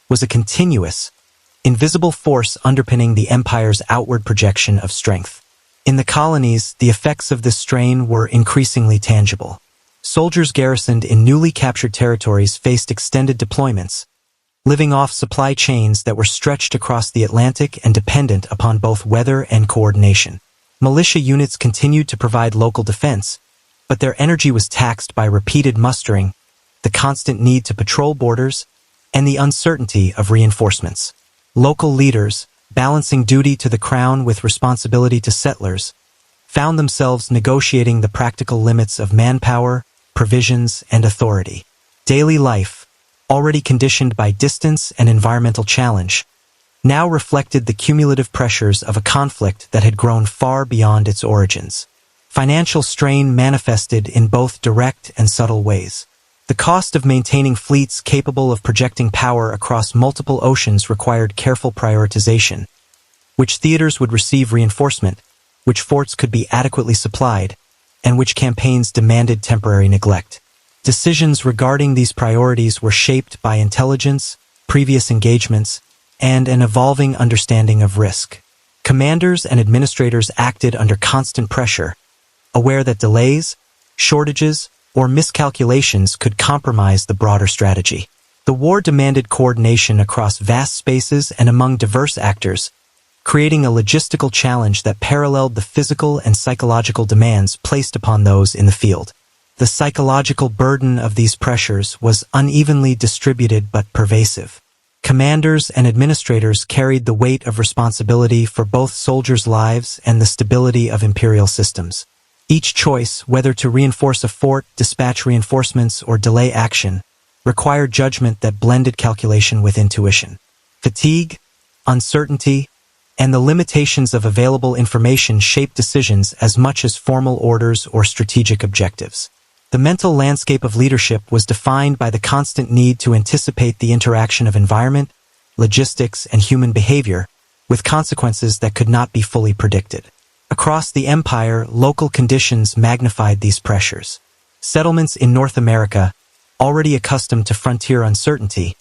was a continuous, invisible force underpinning the empire's outward projection of strength. In the colonies, the effects of this strain were increasingly tangible. Soldiers garrisoned in newly captured territories faced extended deployments, living off supply chains that were stretched across the Atlantic and dependent upon both weather and coordination. Militia units continued to provide local defense, but their energy was taxed by repeated mustering, the constant need to patrol borders, and the uncertainty of reinforcements. Local leaders, balancing duty to the crown with responsibility to settlers, found themselves negotiating the practical limits of manpower, provisions, and authority. Daily life, already conditioned by distance and environmental challenge, now reflected the cumulative pressures of a conflict that had grown far beyond its origins. Financial strain manifested in both direct and subtle ways. The cost of maintaining fleets capable of projecting power across multiple oceans required careful prioritization. Which theaters would receive reinforcement, which forts could be adequately supplied, and which campaigns demanded temporary neglect. Decisions regarding these priorities were shaped by intelligence, previous engagements, and an evolving understanding of risk. Commanders and administrators acted under constant pressure, aware that delays, shortages, or miscalculations could compromise the broader strategy. The war demanded coordination across vast spaces and among diverse actors, creating a logistical challenge that paralleled the physical and psychological demands placed upon those in the field. The psychological burden of these pressures was unevenly distributed but pervasive. Commanders and administrators carried the weight of responsibility for both soldiers' lives and the stability of imperial systems. Each choice, whether to reinforce a fort, dispatch reinforcements, or delay action, required judgment that blended calculation with intuition. Fatigue, uncertainty, and the limitations of available information shaped decisions as much as formal orders or strategic objectives. The mental landscape of leadership was defined by the constant need to anticipate the interaction of environment, logistics, and human behavior, with consequences that could not be fully predicted. Across the empire, local conditions magnified these pressures. Settlements in North America, already accustomed to frontier uncertainty,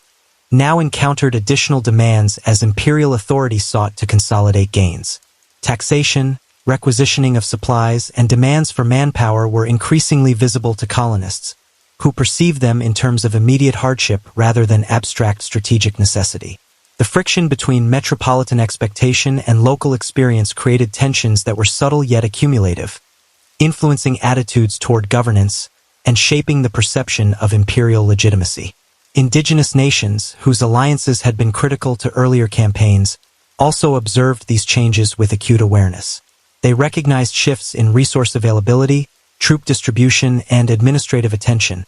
now encountered additional demands as imperial authority sought to consolidate gains. Taxation, requisitioning of supplies, and demands for manpower were increasingly visible to colonists, who perceived them in terms of immediate hardship rather than abstract strategic necessity. The friction between metropolitan expectation and local experience created tensions that were subtle yet accumulative, influencing attitudes toward governance and shaping the perception of imperial legitimacy. Indigenous nations, whose alliances had been critical to earlier campaigns, also observed these changes with acute awareness. They recognized shifts in resource availability, troop distribution, and administrative attention,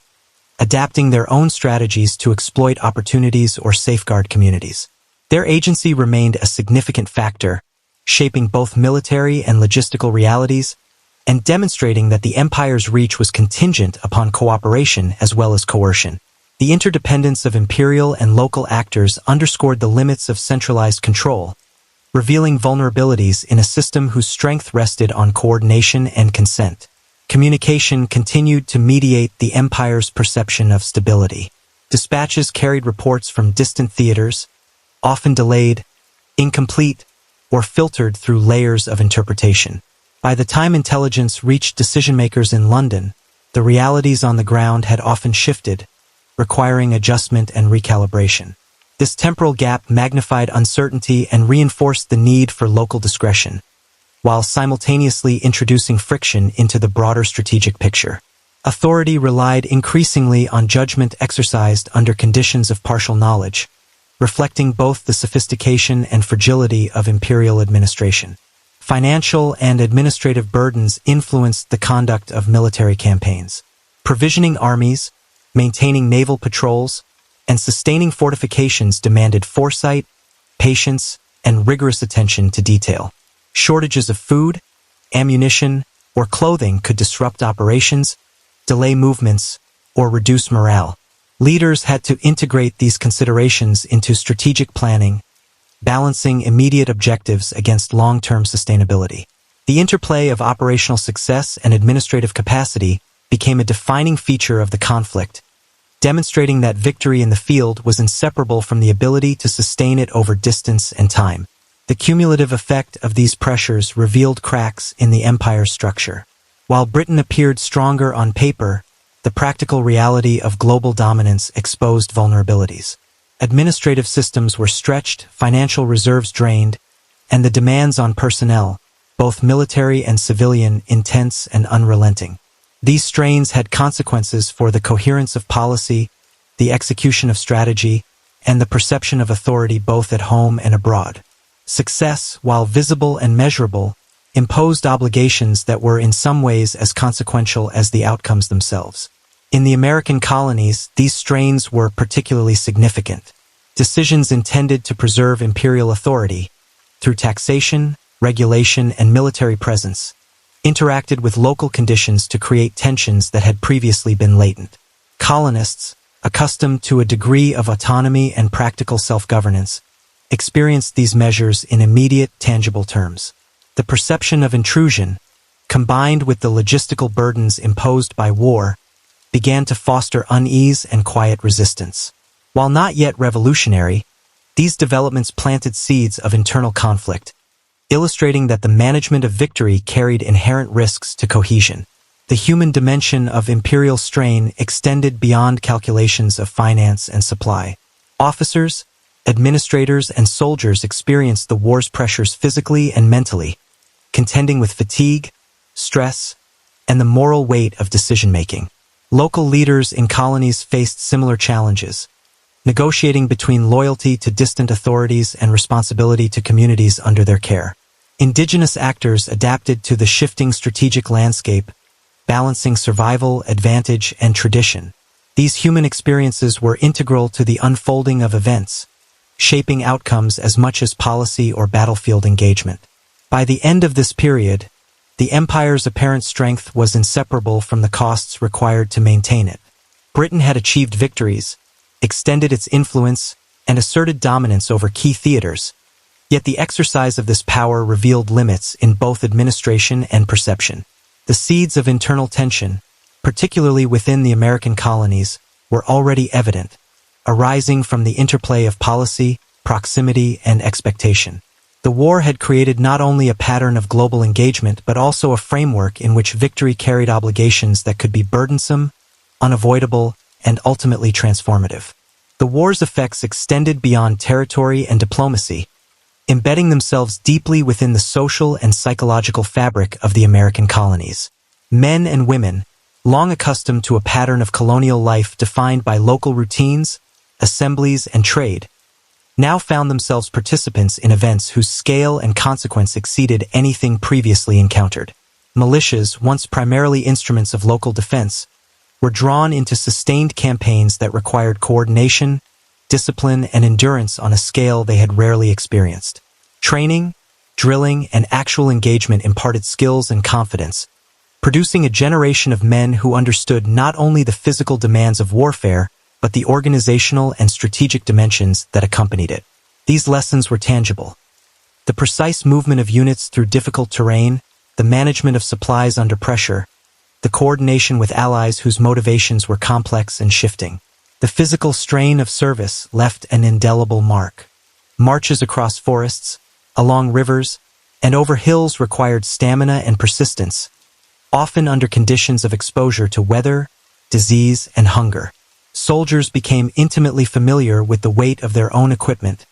adapting their own strategies to exploit opportunities or safeguard communities. Their agency remained a significant factor, shaping both military and logistical realities, and demonstrating that the empire's reach was contingent upon cooperation as well as coercion. The interdependence of imperial and local actors underscored the limits of centralized control, revealing vulnerabilities in a system whose strength rested on coordination and consent. Communication continued to mediate the empire's perception of stability. Dispatches carried reports from distant theaters, often delayed, incomplete, or filtered through layers of interpretation. By the time intelligence reached decision-makers in London, the realities on the ground had often shifted, requiring adjustment and recalibration. This temporal gap magnified uncertainty and reinforced the need for local discretion, while simultaneously introducing friction into the broader strategic picture. Authority relied increasingly on judgment exercised under conditions of partial knowledge, reflecting both the sophistication and fragility of imperial administration. Financial and administrative burdens influenced the conduct of military campaigns. Provisioning armies, maintaining naval patrols, and sustaining fortifications demanded foresight, patience, and rigorous attention to detail. Shortages of food, ammunition, or clothing could disrupt operations, delay movements, or reduce morale. Leaders had to integrate these considerations into strategic planning, balancing immediate objectives against long-term sustainability. The interplay of operational success and administrative capacity became a defining feature of the conflict, demonstrating that victory in the field was inseparable from the ability to sustain it over distance and time. The cumulative effect of these pressures revealed cracks in the empire's structure. While Britain appeared stronger on paper, the practical reality of global dominance exposed vulnerabilities. Administrative systems were stretched, financial reserves drained, and the demands on personnel, both military and civilian, intense and unrelenting. These strains had consequences for the coherence of policy, the execution of strategy, and the perception of authority both at home and abroad. Success, while visible and measurable, imposed obligations that were in some ways as consequential as the outcomes themselves. In the American colonies, these strains were particularly significant. Decisions intended to preserve imperial authority, through taxation, regulation, and military presence, interacted with local conditions to create tensions that had previously been latent. Colonists, accustomed to a degree of autonomy and practical self-governance, experienced these measures in immediate, tangible terms. The perception of intrusion, combined with the logistical burdens imposed by war, began to foster unease and quiet resistance. While not yet revolutionary, these developments planted seeds of internal conflict, illustrating that the management of victory carried inherent risks to cohesion. The human dimension of imperial strain extended beyond calculations of finance and supply. Officers, administrators, and soldiers experienced the war's pressures physically and mentally, contending with fatigue, stress, and the moral weight of decision-making. Local leaders in colonies faced similar challenges, negotiating between loyalty to distant authorities and responsibility to communities under their care. Indigenous actors adapted to the shifting strategic landscape, balancing survival, advantage, and tradition. These human experiences were integral to the unfolding of events, shaping outcomes as much as policy or battlefield engagement. By the end of this period, the empire's apparent strength was inseparable from the costs required to maintain it. Britain had achieved victories, extended its influence, and asserted dominance over key theaters, yet the exercise of this power revealed limits in both administration and perception. The seeds of internal tension, particularly within the American colonies, were already evident, arising from the interplay of policy, proximity, and expectation. The war had created not only a pattern of global engagement but also a framework in which victory carried obligations that could be burdensome, unavoidable, and ultimately transformative. The war's effects extended beyond territory and diplomacy, embedding themselves deeply within the social and psychological fabric of the American colonies. Men and women, long accustomed to a pattern of colonial life defined by local routines, assemblies, and trade, now found themselves participants in events whose scale and consequence exceeded anything previously encountered. Militias, once primarily instruments of local defense, were drawn into sustained campaigns that required coordination, discipline, and endurance on a scale they had rarely experienced. Training, drilling, and actual engagement imparted skills and confidence, producing a generation of men who understood not only the physical demands of warfare, but the organizational and strategic dimensions that accompanied it. These lessons were tangible. The precise movement of units through difficult terrain, the management of supplies under pressure, the coordination with allies whose motivations were complex and shifting. The physical strain of service left an indelible mark. Marches across forests, along rivers, and over hills required stamina and persistence, often under conditions of exposure to weather, disease, and hunger. soldiers became intimately familiar with the weight of their own equipment,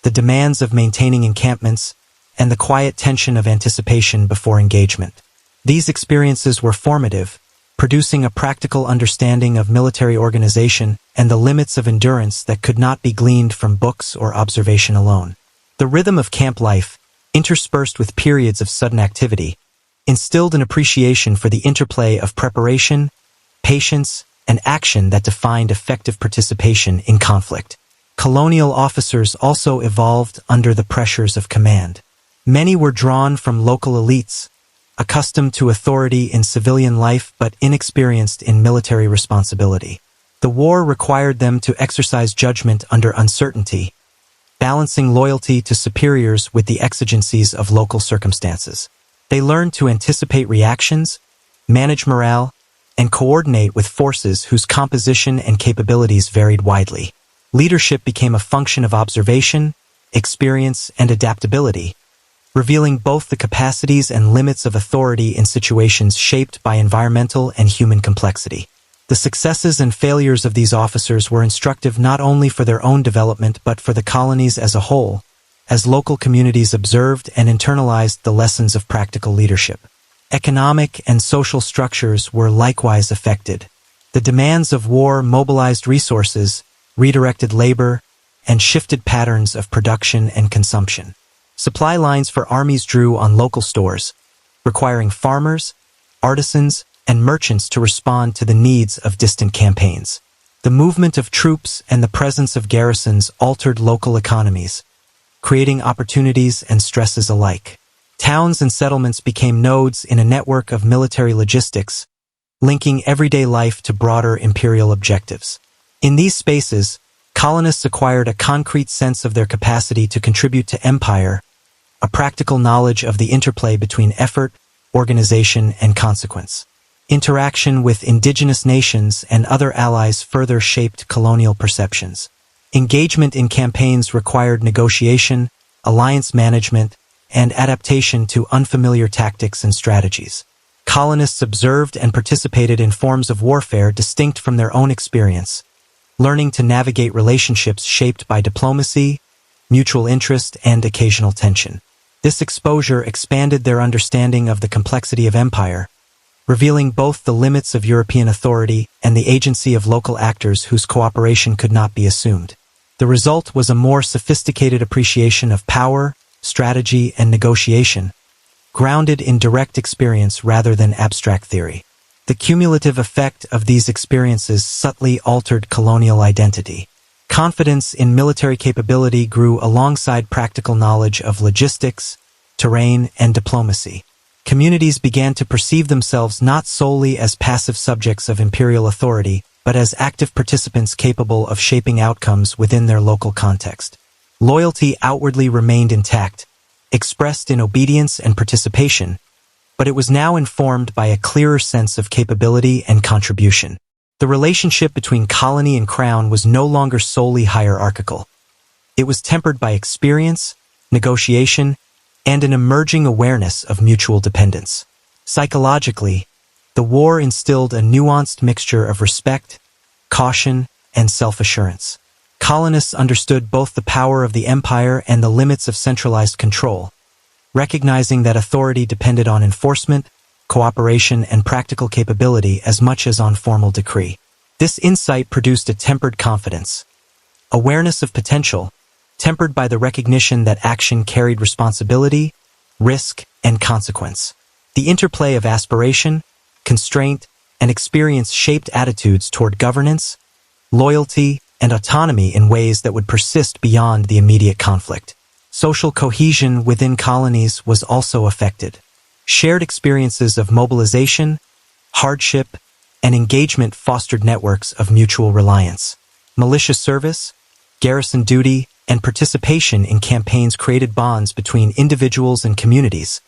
the demands of maintaining encampments, and the quiet tension of anticipation before engagement. These experiences were formative, producing a practical understanding of military organization and the limits of endurance that could not be gleaned from books or observation alone. The rhythm of camp life, interspersed with periods of sudden activity, instilled an appreciation for the interplay of preparation, patience, and action that defined effective participation in conflict. Colonial officers also evolved under the pressures of command. Many were drawn from local elites, accustomed to authority in civilian life but inexperienced in military responsibility. The war required them to exercise judgment under uncertainty, balancing loyalty to superiors with the exigencies of local circumstances. They learned to anticipate reactions, manage morale, and coordinate with forces whose composition and capabilities varied widely. Leadership became a function of observation, experience, and adaptability, revealing both the capacities and limits of authority in situations shaped by environmental and human complexity. The successes and failures of these officers were instructive not only for their own development but for the colonies as a whole, as local communities observed and internalized the lessons of practical leadership. Economic and social structures were likewise affected. The demands of war mobilized resources, redirected labor, and shifted patterns of production and consumption. Supply lines for armies drew on local stores, requiring farmers, artisans, and merchants to respond to the needs of distant campaigns. The movement of troops and the presence of garrisons altered local economies, creating opportunities and stresses alike. Towns and settlements became nodes in a network of military logistics, linking everyday life to broader imperial objectives. In these spaces, colonists acquired a concrete sense of their capacity to contribute to empire, a practical knowledge of the interplay between effort, organization, and consequence. Interaction with indigenous nations and other allies further shaped colonial perceptions. Engagement in campaigns required negotiation, alliance management, and adaptation to unfamiliar tactics and strategies. Colonists observed and participated in forms of warfare distinct from their own experience, learning to navigate relationships shaped by diplomacy, mutual interest, and occasional tension. This exposure expanded their understanding of the complexity of empire, revealing both the limits of European authority and the agency of local actors whose cooperation could not be assumed. The result was a more sophisticated appreciation of power, strategy, and negotiation, grounded in direct experience rather than abstract theory. The cumulative effect of these experiences subtly altered colonial identity. Confidence in military capability grew alongside practical knowledge of logistics, terrain, and diplomacy. Communities began to perceive themselves not solely as passive subjects of imperial authority, but as active participants capable of shaping outcomes within their local context. Loyalty outwardly remained intact, expressed in obedience and participation, but it was now informed by a clearer sense of capability and contribution. The relationship between colony and crown was no longer solely hierarchical. It was tempered by experience, negotiation, and an emerging awareness of mutual dependence. Psychologically, the war instilled a nuanced mixture of respect, caution, and self-assurance. Colonists understood both the power of the empire and the limits of centralized control, recognizing that authority depended on enforcement, cooperation, and practical capability as much as on formal decree. This insight produced a tempered confidence, awareness of potential, tempered by the recognition that action carried responsibility, risk, and consequence. The interplay of aspiration, constraint, and experience shaped attitudes toward governance, loyalty, and autonomy in ways that would persist beyond the immediate conflict. Social cohesion within colonies was also affected. Shared experiences of mobilization, hardship, and engagement fostered networks of mutual reliance. Militia service, garrison duty, and participation in campaigns created bonds between individuals and communities,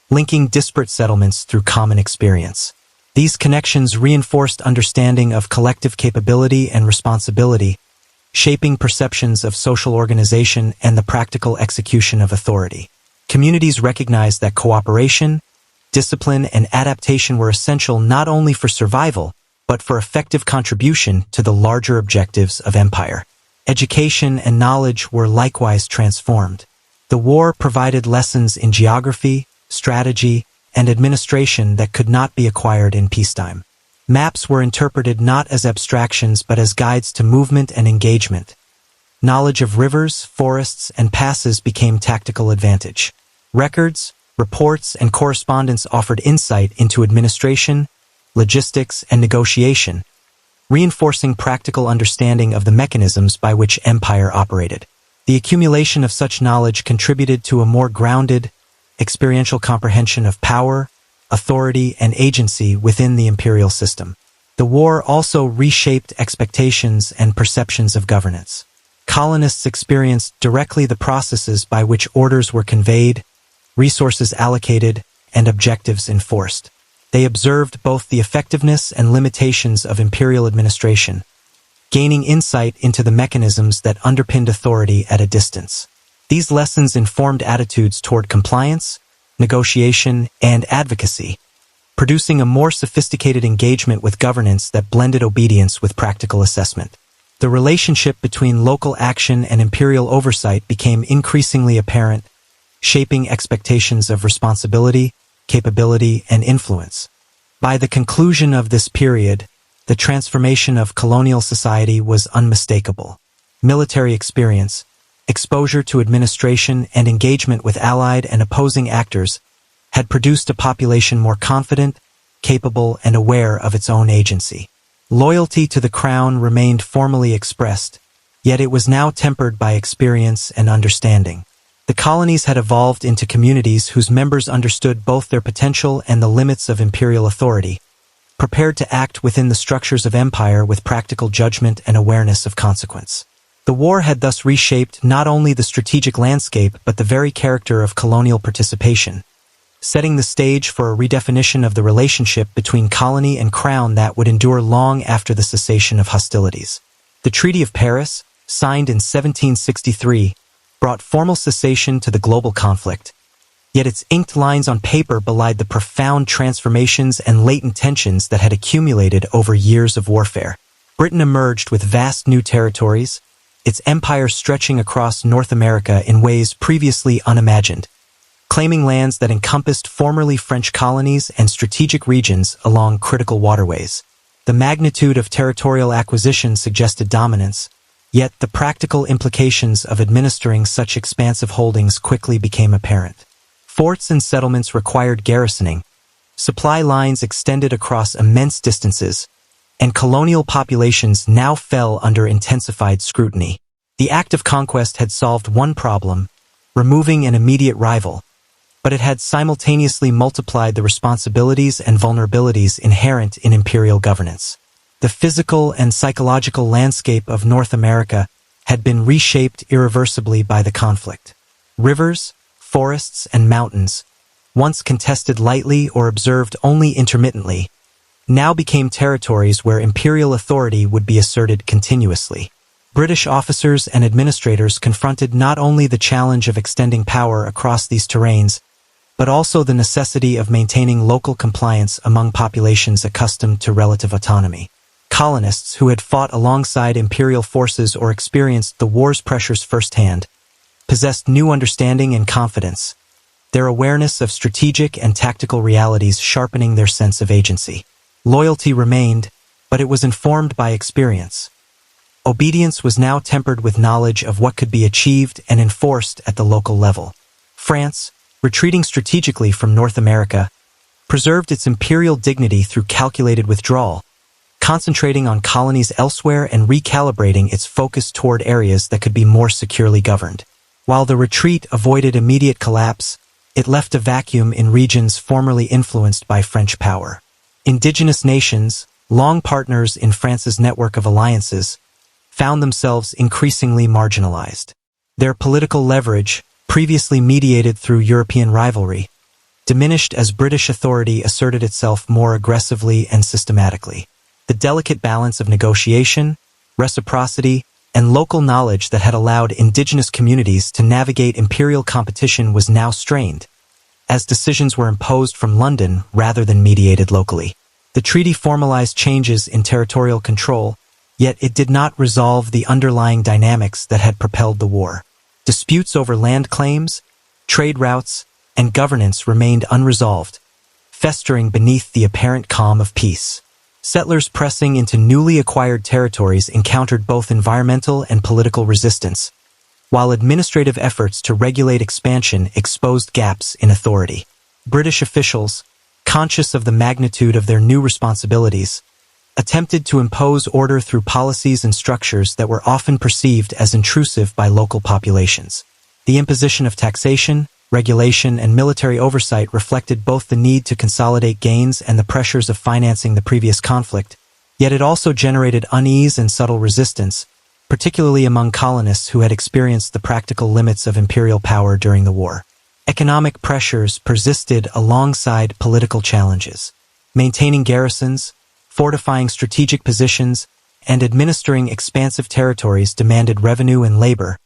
linking disparate settlements through common experience. These connections reinforced understanding of collective capability and responsibility, shaping perceptions of social organization and the practical execution of authority. Communities recognized that cooperation, discipline, and adaptation were essential not only for survival, but but for effective contribution to the larger objectives of empire. Education and knowledge were likewise transformed. The war provided lessons in geography, strategy, and administration that could not be acquired in peacetime. Maps were interpreted not as abstractions but as guides to movement and engagement. Knowledge of rivers, forests, and passes became tactical advantage. Records, reports, and correspondence offered insight into administration, logistics, and negotiation, reinforcing practical understanding of the mechanisms by which empire operated. The accumulation of such knowledge contributed to a more grounded, experiential comprehension of power, authority, and agency within the imperial system. The war also reshaped expectations and perceptions of governance. Colonists experienced directly the processes by which orders were conveyed, resources allocated, and objectives enforced. They observed both the effectiveness and limitations of imperial administration, gaining insight into the mechanisms that underpinned authority at a distance. These lessons informed attitudes toward compliance, negotiation, and advocacy, producing a more sophisticated engagement with governance that blended obedience with practical assessment. The relationship between local action and imperial oversight became increasingly apparent, shaping expectations of responsibility, capability, and influence. By the conclusion of this period, the transformation of colonial society was unmistakable. Military experience, exposure to administration, and engagement with allied and opposing actors had produced a population more confident, capable, and aware of its own agency. Loyalty to the crown remained formally expressed, yet it was now tempered by experience and understanding. The colonies had evolved into communities whose members understood both their potential and the limits of imperial authority, prepared to act within the structures of empire with practical judgment and awareness of consequence. The war had thus reshaped not only the strategic landscape but the very character of colonial participation, setting the stage for a redefinition of the relationship between colony and crown that would endure long after the cessation of hostilities. The Treaty of Paris, signed in 1763, brought formal cessation to the global conflict, yet its inked lines on paper belied the profound transformations and latent tensions that had accumulated over years of warfare. Britain emerged with vast new territories, its empire stretching across North America in ways previously unimagined, claiming lands that encompassed formerly French colonies and strategic regions along critical waterways. The magnitude of territorial acquisition suggested dominance, yet the practical implications of administering such expansive holdings quickly became apparent. Forts and settlements required garrisoning, supply lines extended across immense distances, and colonial populations now fell under intensified scrutiny. The act of conquest had solved one problem, removing an immediate rival, but it had simultaneously multiplied the responsibilities and vulnerabilities inherent in imperial governance. The physical and psychological landscape of North America had been reshaped irreversibly by the conflict. Rivers, forests, and mountains, once contested lightly or observed only intermittently, now became territories where imperial authority would be asserted continuously. British officers and administrators confronted not only the challenge of extending power across these terrains, but also the necessity of maintaining local compliance among populations accustomed to relative autonomy. Colonists who had fought alongside imperial forces or experienced the war's pressures firsthand possessed new understanding and confidence, their awareness of strategic and tactical realities sharpening their sense of agency. Loyalty remained, but it was informed by experience. Obedience was now tempered with knowledge of what could be achieved and enforced at the local level. France, retreating strategically from North America, preserved its imperial dignity through calculated withdrawal, concentrating on colonies elsewhere and recalibrating its focus toward areas that could be more securely governed. While the retreat avoided immediate collapse, it left a vacuum in regions formerly influenced by French power. Indigenous nations, long partners in France's network of alliances, found themselves increasingly marginalized. Their political leverage, previously mediated through European rivalry, diminished as British authority asserted itself more aggressively and systematically. The delicate balance of negotiation, reciprocity, and local knowledge that had allowed indigenous communities to navigate imperial competition was now strained, as decisions were imposed from London rather than mediated locally. The treaty formalized changes in territorial control, yet it did not resolve the underlying dynamics that had propelled the war. Disputes over land claims, trade routes, and governance remained unresolved, festering beneath the apparent calm of peace. Settlers pressing into newly acquired territories encountered both environmental and political resistance, while administrative efforts to regulate expansion exposed gaps in authority. British officials, conscious of the magnitude of their new responsibilities, attempted to impose order through policies and structures that were often perceived as intrusive by local populations. The imposition of taxation, regulation, and military oversight reflected both the need to consolidate gains and the pressures of financing the previous conflict, yet it also generated unease and subtle resistance, particularly among colonists who had experienced the practical limits of imperial power during the war. Economic pressures persisted alongside political challenges. Maintaining garrisons, fortifying strategic positions, and administering expansive territories demanded revenue and labor,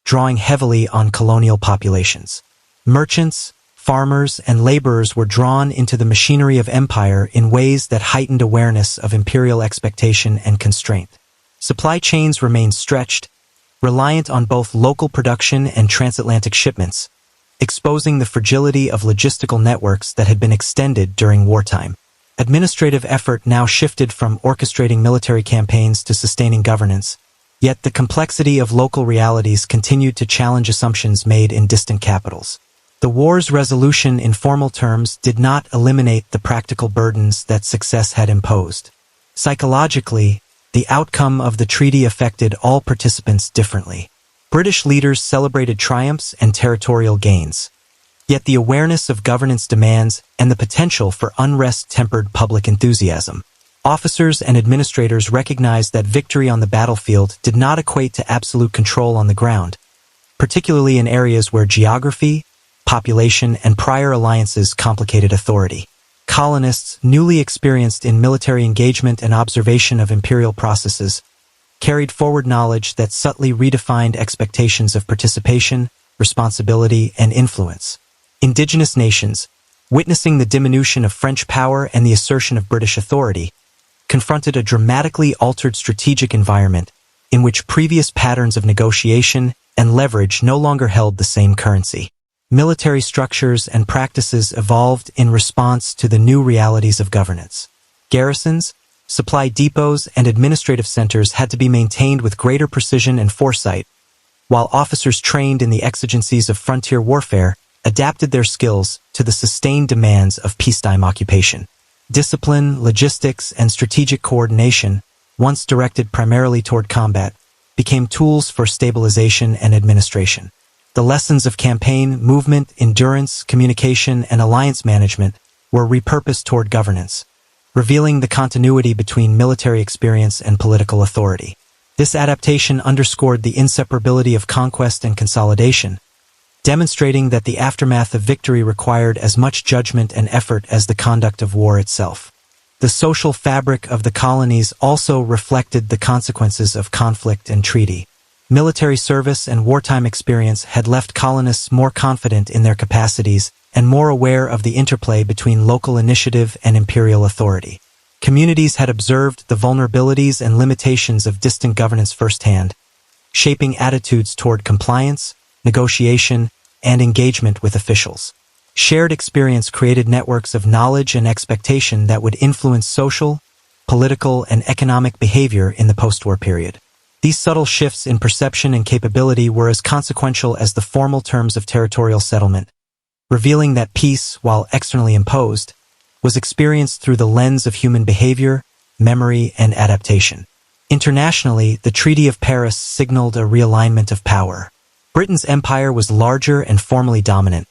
drawing heavily on colonial populations. Merchants, farmers, and laborers were drawn into the machinery of empire in ways that heightened awareness of imperial expectation and constraint. Supply chains remained stretched, reliant on both local production and transatlantic shipments, exposing the fragility of logistical networks that had been extended during wartime. Administrative effort now shifted from orchestrating military campaigns to sustaining governance, yet the complexity of local realities continued to challenge assumptions made in distant capitals. The war's resolution in formal terms did not eliminate the practical burdens that success had imposed. Psychologically, the outcome of the treaty affected all participants differently. British leaders celebrated triumphs and territorial gains. Yet the awareness of governance demands and the potential for unrest tempered public enthusiasm. Officers and administrators recognized that victory on the battlefield did not equate to absolute control on the ground, particularly in areas where geography, population, and prior alliances complicated authority. Colonists, newly experienced in military engagement and observation of imperial processes, carried forward knowledge that subtly redefined expectations of participation, responsibility, and influence. Indigenous nations, witnessing the diminution of French power and the assertion of British authority, confronted a dramatically altered strategic environment in which previous patterns of negotiation and leverage no longer held the same currency. Military structures and practices evolved in response to the new realities of governance. Garrisons, supply depots, and administrative centers had to be maintained with greater precision and foresight, while officers trained in the exigencies of frontier warfare adapted their skills to the sustained demands of peacetime occupation. Discipline, logistics, and strategic coordination, once directed primarily toward combat, became tools for stabilization and administration. The lessons of campaign, movement, endurance, communication, and alliance management were repurposed toward governance, revealing the continuity between military experience and political authority. This adaptation underscored the inseparability of conquest and consolidation, demonstrating that the aftermath of victory required as much judgment and effort as the conduct of war itself. The social fabric of the colonies also reflected the consequences of conflict and treaty. Military service and wartime experience had left colonists more confident in their capacities and more aware of the interplay between local initiative and imperial authority. Communities had observed the vulnerabilities and limitations of distant governance firsthand, shaping attitudes toward compliance, negotiation, and engagement with officials. Shared experience created networks of knowledge and expectation that would influence social, political, and economic behavior in the post-war period. These subtle shifts in perception and capability were as consequential as the formal terms of territorial settlement, revealing that peace, while externally imposed, was experienced through the lens of human behavior, memory, and adaptation. Internationally, the Treaty of Paris signaled a realignment of power. Britain's empire was larger and formally dominant,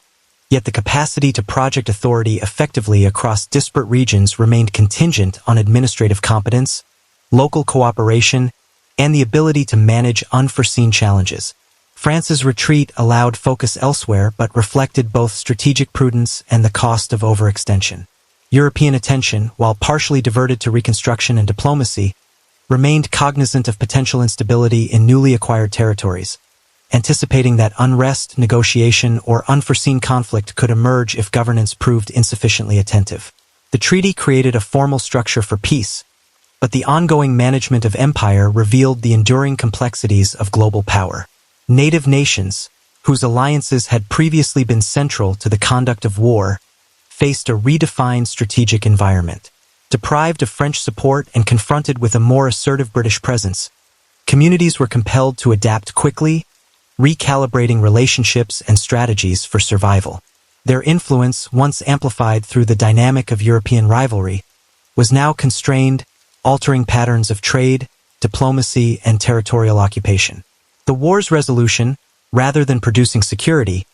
yet the capacity to project authority effectively across disparate regions remained contingent on administrative competence, local cooperation, and the ability to manage unforeseen challenges. France's retreat allowed focus elsewhere but reflected both strategic prudence and the cost of overextension. European attention, while partially diverted to reconstruction and diplomacy, remained cognizant of potential instability in newly acquired territories, anticipating that unrest, negotiation, or unforeseen conflict could emerge if governance proved insufficiently attentive. The treaty created a formal structure for peace, but the ongoing management of empire revealed the enduring complexities of global power. Native nations, whose alliances had previously been central to the conduct of war, faced a redefined strategic environment. Deprived of French support and confronted with a more assertive British presence, communities were compelled to adapt quickly, recalibrating relationships and strategies for survival. Their influence, once amplified through the dynamic of European rivalry, was now constrained, altering patterns of trade, diplomacy, and territorial occupation. The war's resolution, rather than producing security,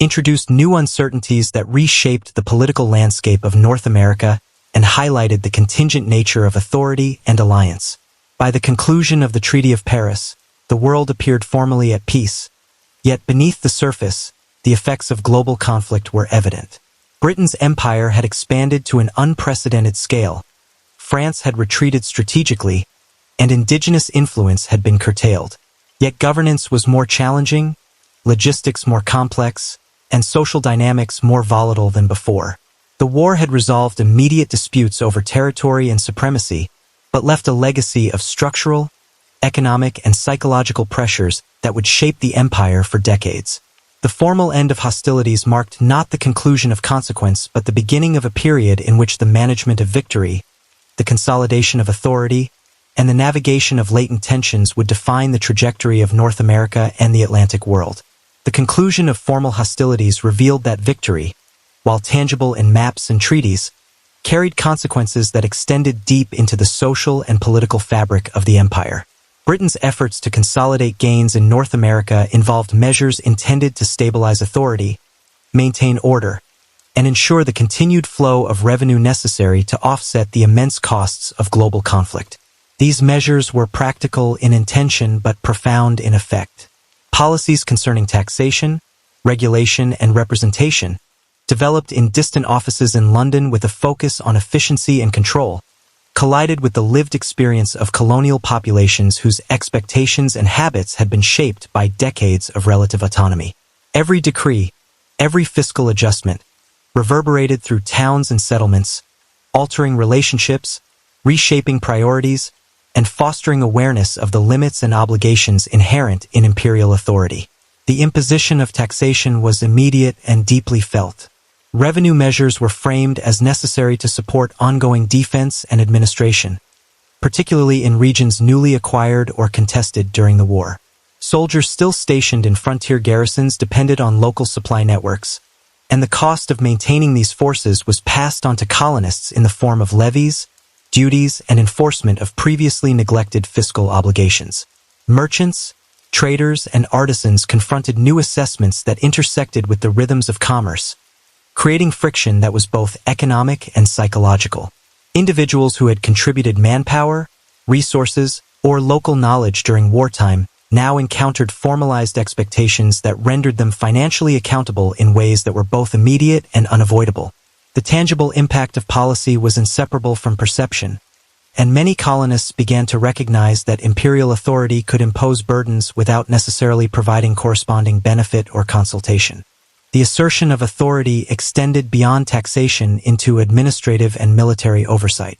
introduced new uncertainties that reshaped the political landscape of North America and highlighted the contingent nature of authority and alliance. By the conclusion of the Treaty of Paris, the world appeared formally at peace, yet beneath the surface, the effects of global conflict were evident. Britain's empire had expanded to an unprecedented scale, France had retreated strategically, and indigenous influence had been curtailed. Yet governance was more challenging, logistics more complex, and social dynamics more volatile than before. The war had resolved immediate disputes over territory and supremacy, but left a legacy of structural, economic, and psychological pressures that would shape the empire for decades. The formal end of hostilities marked not the conclusion of consequence, but the beginning of a period in which the management of victory, the consolidation of authority, and the navigation of latent tensions would define the trajectory of North America and the Atlantic world. The conclusion of formal hostilities revealed that victory, while tangible in maps and treaties, carried consequences that extended deep into the social and political fabric of the empire. Britain's efforts to consolidate gains in North America involved measures intended to stabilize authority, maintain order, and ensure the continued flow of revenue necessary to offset the immense costs of global conflict. These measures were practical in intention but profound in effect. Policies concerning taxation, regulation, and representation, developed in distant offices in London with a focus on efficiency and control, collided with the lived experience of colonial populations whose expectations and habits had been shaped by decades of relative autonomy. Every decree, every fiscal adjustment, reverberated through towns and settlements, altering relationships, reshaping priorities, and fostering awareness of the limits and obligations inherent in imperial authority. The imposition of taxation was immediate and deeply felt. Revenue measures were framed as necessary to support ongoing defense and administration, particularly in regions newly acquired or contested during the war. Soldiers still stationed in frontier garrisons depended on local supply networks, and the cost of maintaining these forces was passed on to colonists in the form of levies, duties, and enforcement of previously neglected fiscal obligations. Merchants, traders, and artisans confronted new assessments that intersected with the rhythms of commerce, creating friction that was both economic and psychological. Individuals who had contributed manpower, resources, or local knowledge during wartime now encountered formalized expectations that rendered them financially accountable in ways that were both immediate and unavoidable. The tangible impact of policy was inseparable from perception, and many colonists began to recognize that imperial authority could impose burdens without necessarily providing corresponding benefit or consultation. The assertion of authority extended beyond taxation into administrative and military oversight.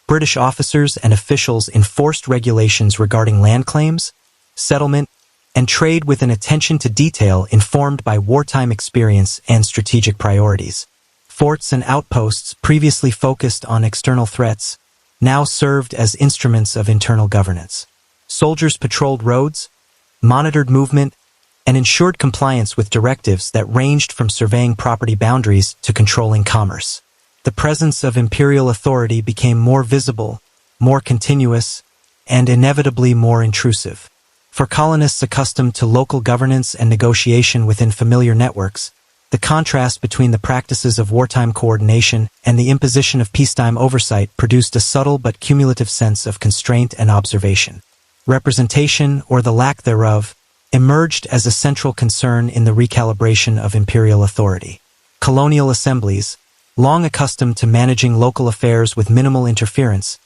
British officers and officials enforced regulations regarding land claims, settlement, and trade with an attention to detail informed by wartime experience and strategic priorities. Forts and outposts previously focused on external threats now served as instruments of internal governance. Soldiers patrolled roads, monitored movement, and ensured compliance with directives that ranged from surveying property boundaries to controlling commerce. The presence of imperial authority became more visible, more continuous, and inevitably more intrusive. For colonists accustomed to local governance and negotiation within familiar networks, the contrast between the practices of wartime coordination and the imposition of peacetime oversight produced a subtle but cumulative sense of constraint and observation. Representation, or the lack thereof, emerged as a central concern in the recalibration of imperial authority. Colonial assemblies, long accustomed to managing local affairs with minimal interference,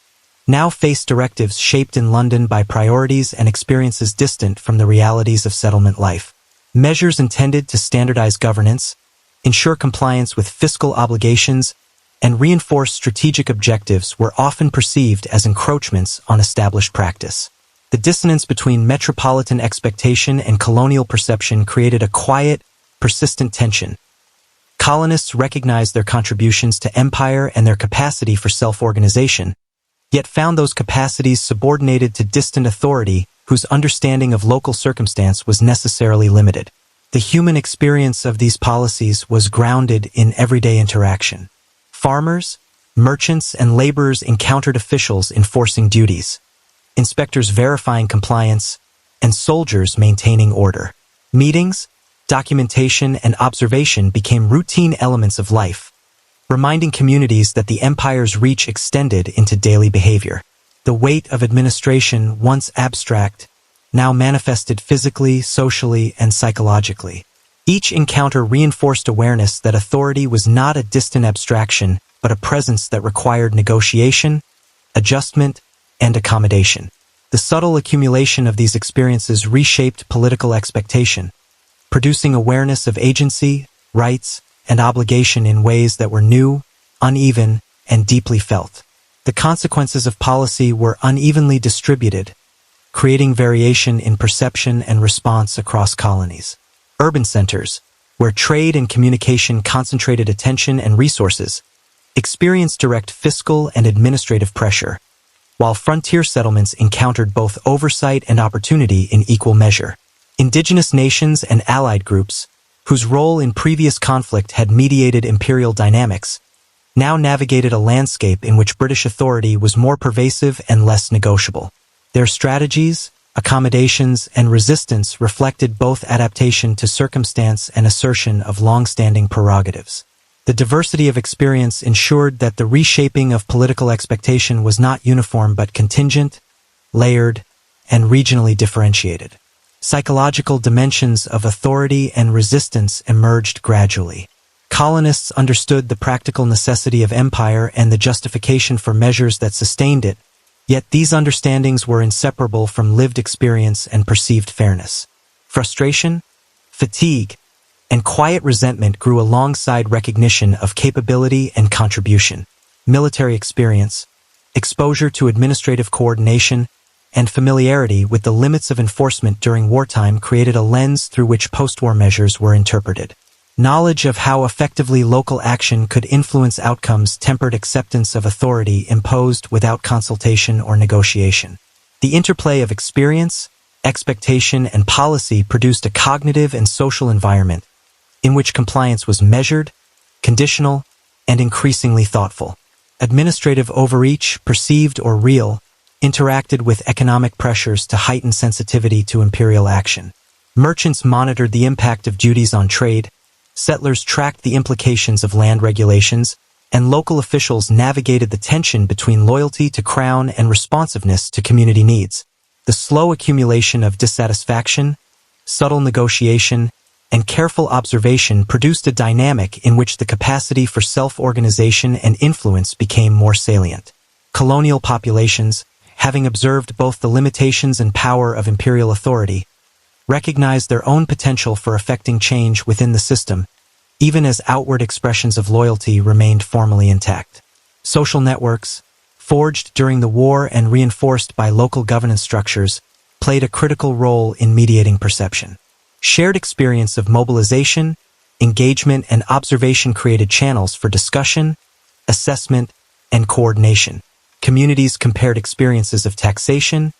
now faced directives shaped in London by priorities and experiences distant from the realities of settlement life. Measures intended to standardize governance, ensure compliance with fiscal obligations, and reinforce strategic objectives were often perceived as encroachments on established practice. The dissonance between metropolitan expectation and colonial perception created a quiet, persistent tension. Colonists recognized their contributions to empire and their capacity for self-organization, yet found those capacities subordinated to distant authority whose understanding of local circumstance was necessarily limited. The human experience of these policies was grounded in everyday interaction. Farmers, merchants, and laborers encountered officials enforcing duties, inspectors verifying compliance, and soldiers maintaining order. Meetings, documentation, and observation became routine elements of life, reminding communities that the empire's reach extended into daily behavior. The weight of administration, once abstract, now manifested physically, socially, and psychologically. Each encounter reinforced awareness that authority was not a distant abstraction, but a presence that required negotiation, adjustment, and accommodation. The subtle accumulation of these experiences reshaped political expectation, producing awareness of agency, rights, and obligation in ways that were new, uneven, and deeply felt. The consequences of policy were unevenly distributed, creating variation in perception and response across colonies. Urban centers, where trade and communication concentrated attention and resources, experienced direct fiscal and administrative pressure, while frontier settlements encountered both oversight and opportunity in equal measure. Indigenous nations and allied groups, whose role in previous conflict had mediated imperial dynamics, now navigated a landscape in which British authority was more pervasive and less negotiable. Their strategies, accommodations, and resistance reflected both adaptation to circumstance and assertion of long-standing prerogatives. The diversity of experience ensured that the reshaping of political expectation was not uniform but contingent, layered, and regionally differentiated. Psychological dimensions of authority and resistance emerged gradually. Colonists understood the practical necessity of empire and the justification for measures that sustained it, yet these understandings were inseparable from lived experience and perceived fairness. Frustration, fatigue, and quiet resentment grew alongside recognition of capability and contribution. Military experience, exposure to administrative coordination, and familiarity with the limits of enforcement during wartime created a lens through which post-war measures were interpreted. Knowledge of how effectively local action could influence outcomes tempered acceptance of authority imposed without consultation or negotiation. The interplay of experience, expectation, and policy produced a cognitive and social environment in which compliance was measured, conditional, and increasingly thoughtful. Administrative overreach, perceived or real, interacted with economic pressures to heighten sensitivity to imperial action. Merchants monitored the impact of duties on trade, settlers tracked the implications of land regulations, and local officials navigated the tension between loyalty to crown and responsiveness to community needs. The slow accumulation of dissatisfaction, subtle negotiation, and careful observation produced a dynamic in which the capacity for self-organization and influence became more salient. Colonial populations, having observed both the limitations and power of imperial authority, recognized their own potential for effecting change within the system, even as outward expressions of loyalty remained formally intact. Social networks, forged during the war and reinforced by local governance structures, played a critical role in mediating perception. Shared experience of mobilization, engagement, and observation created channels for discussion, assessment, and coordination. Communities compared experiences of taxation,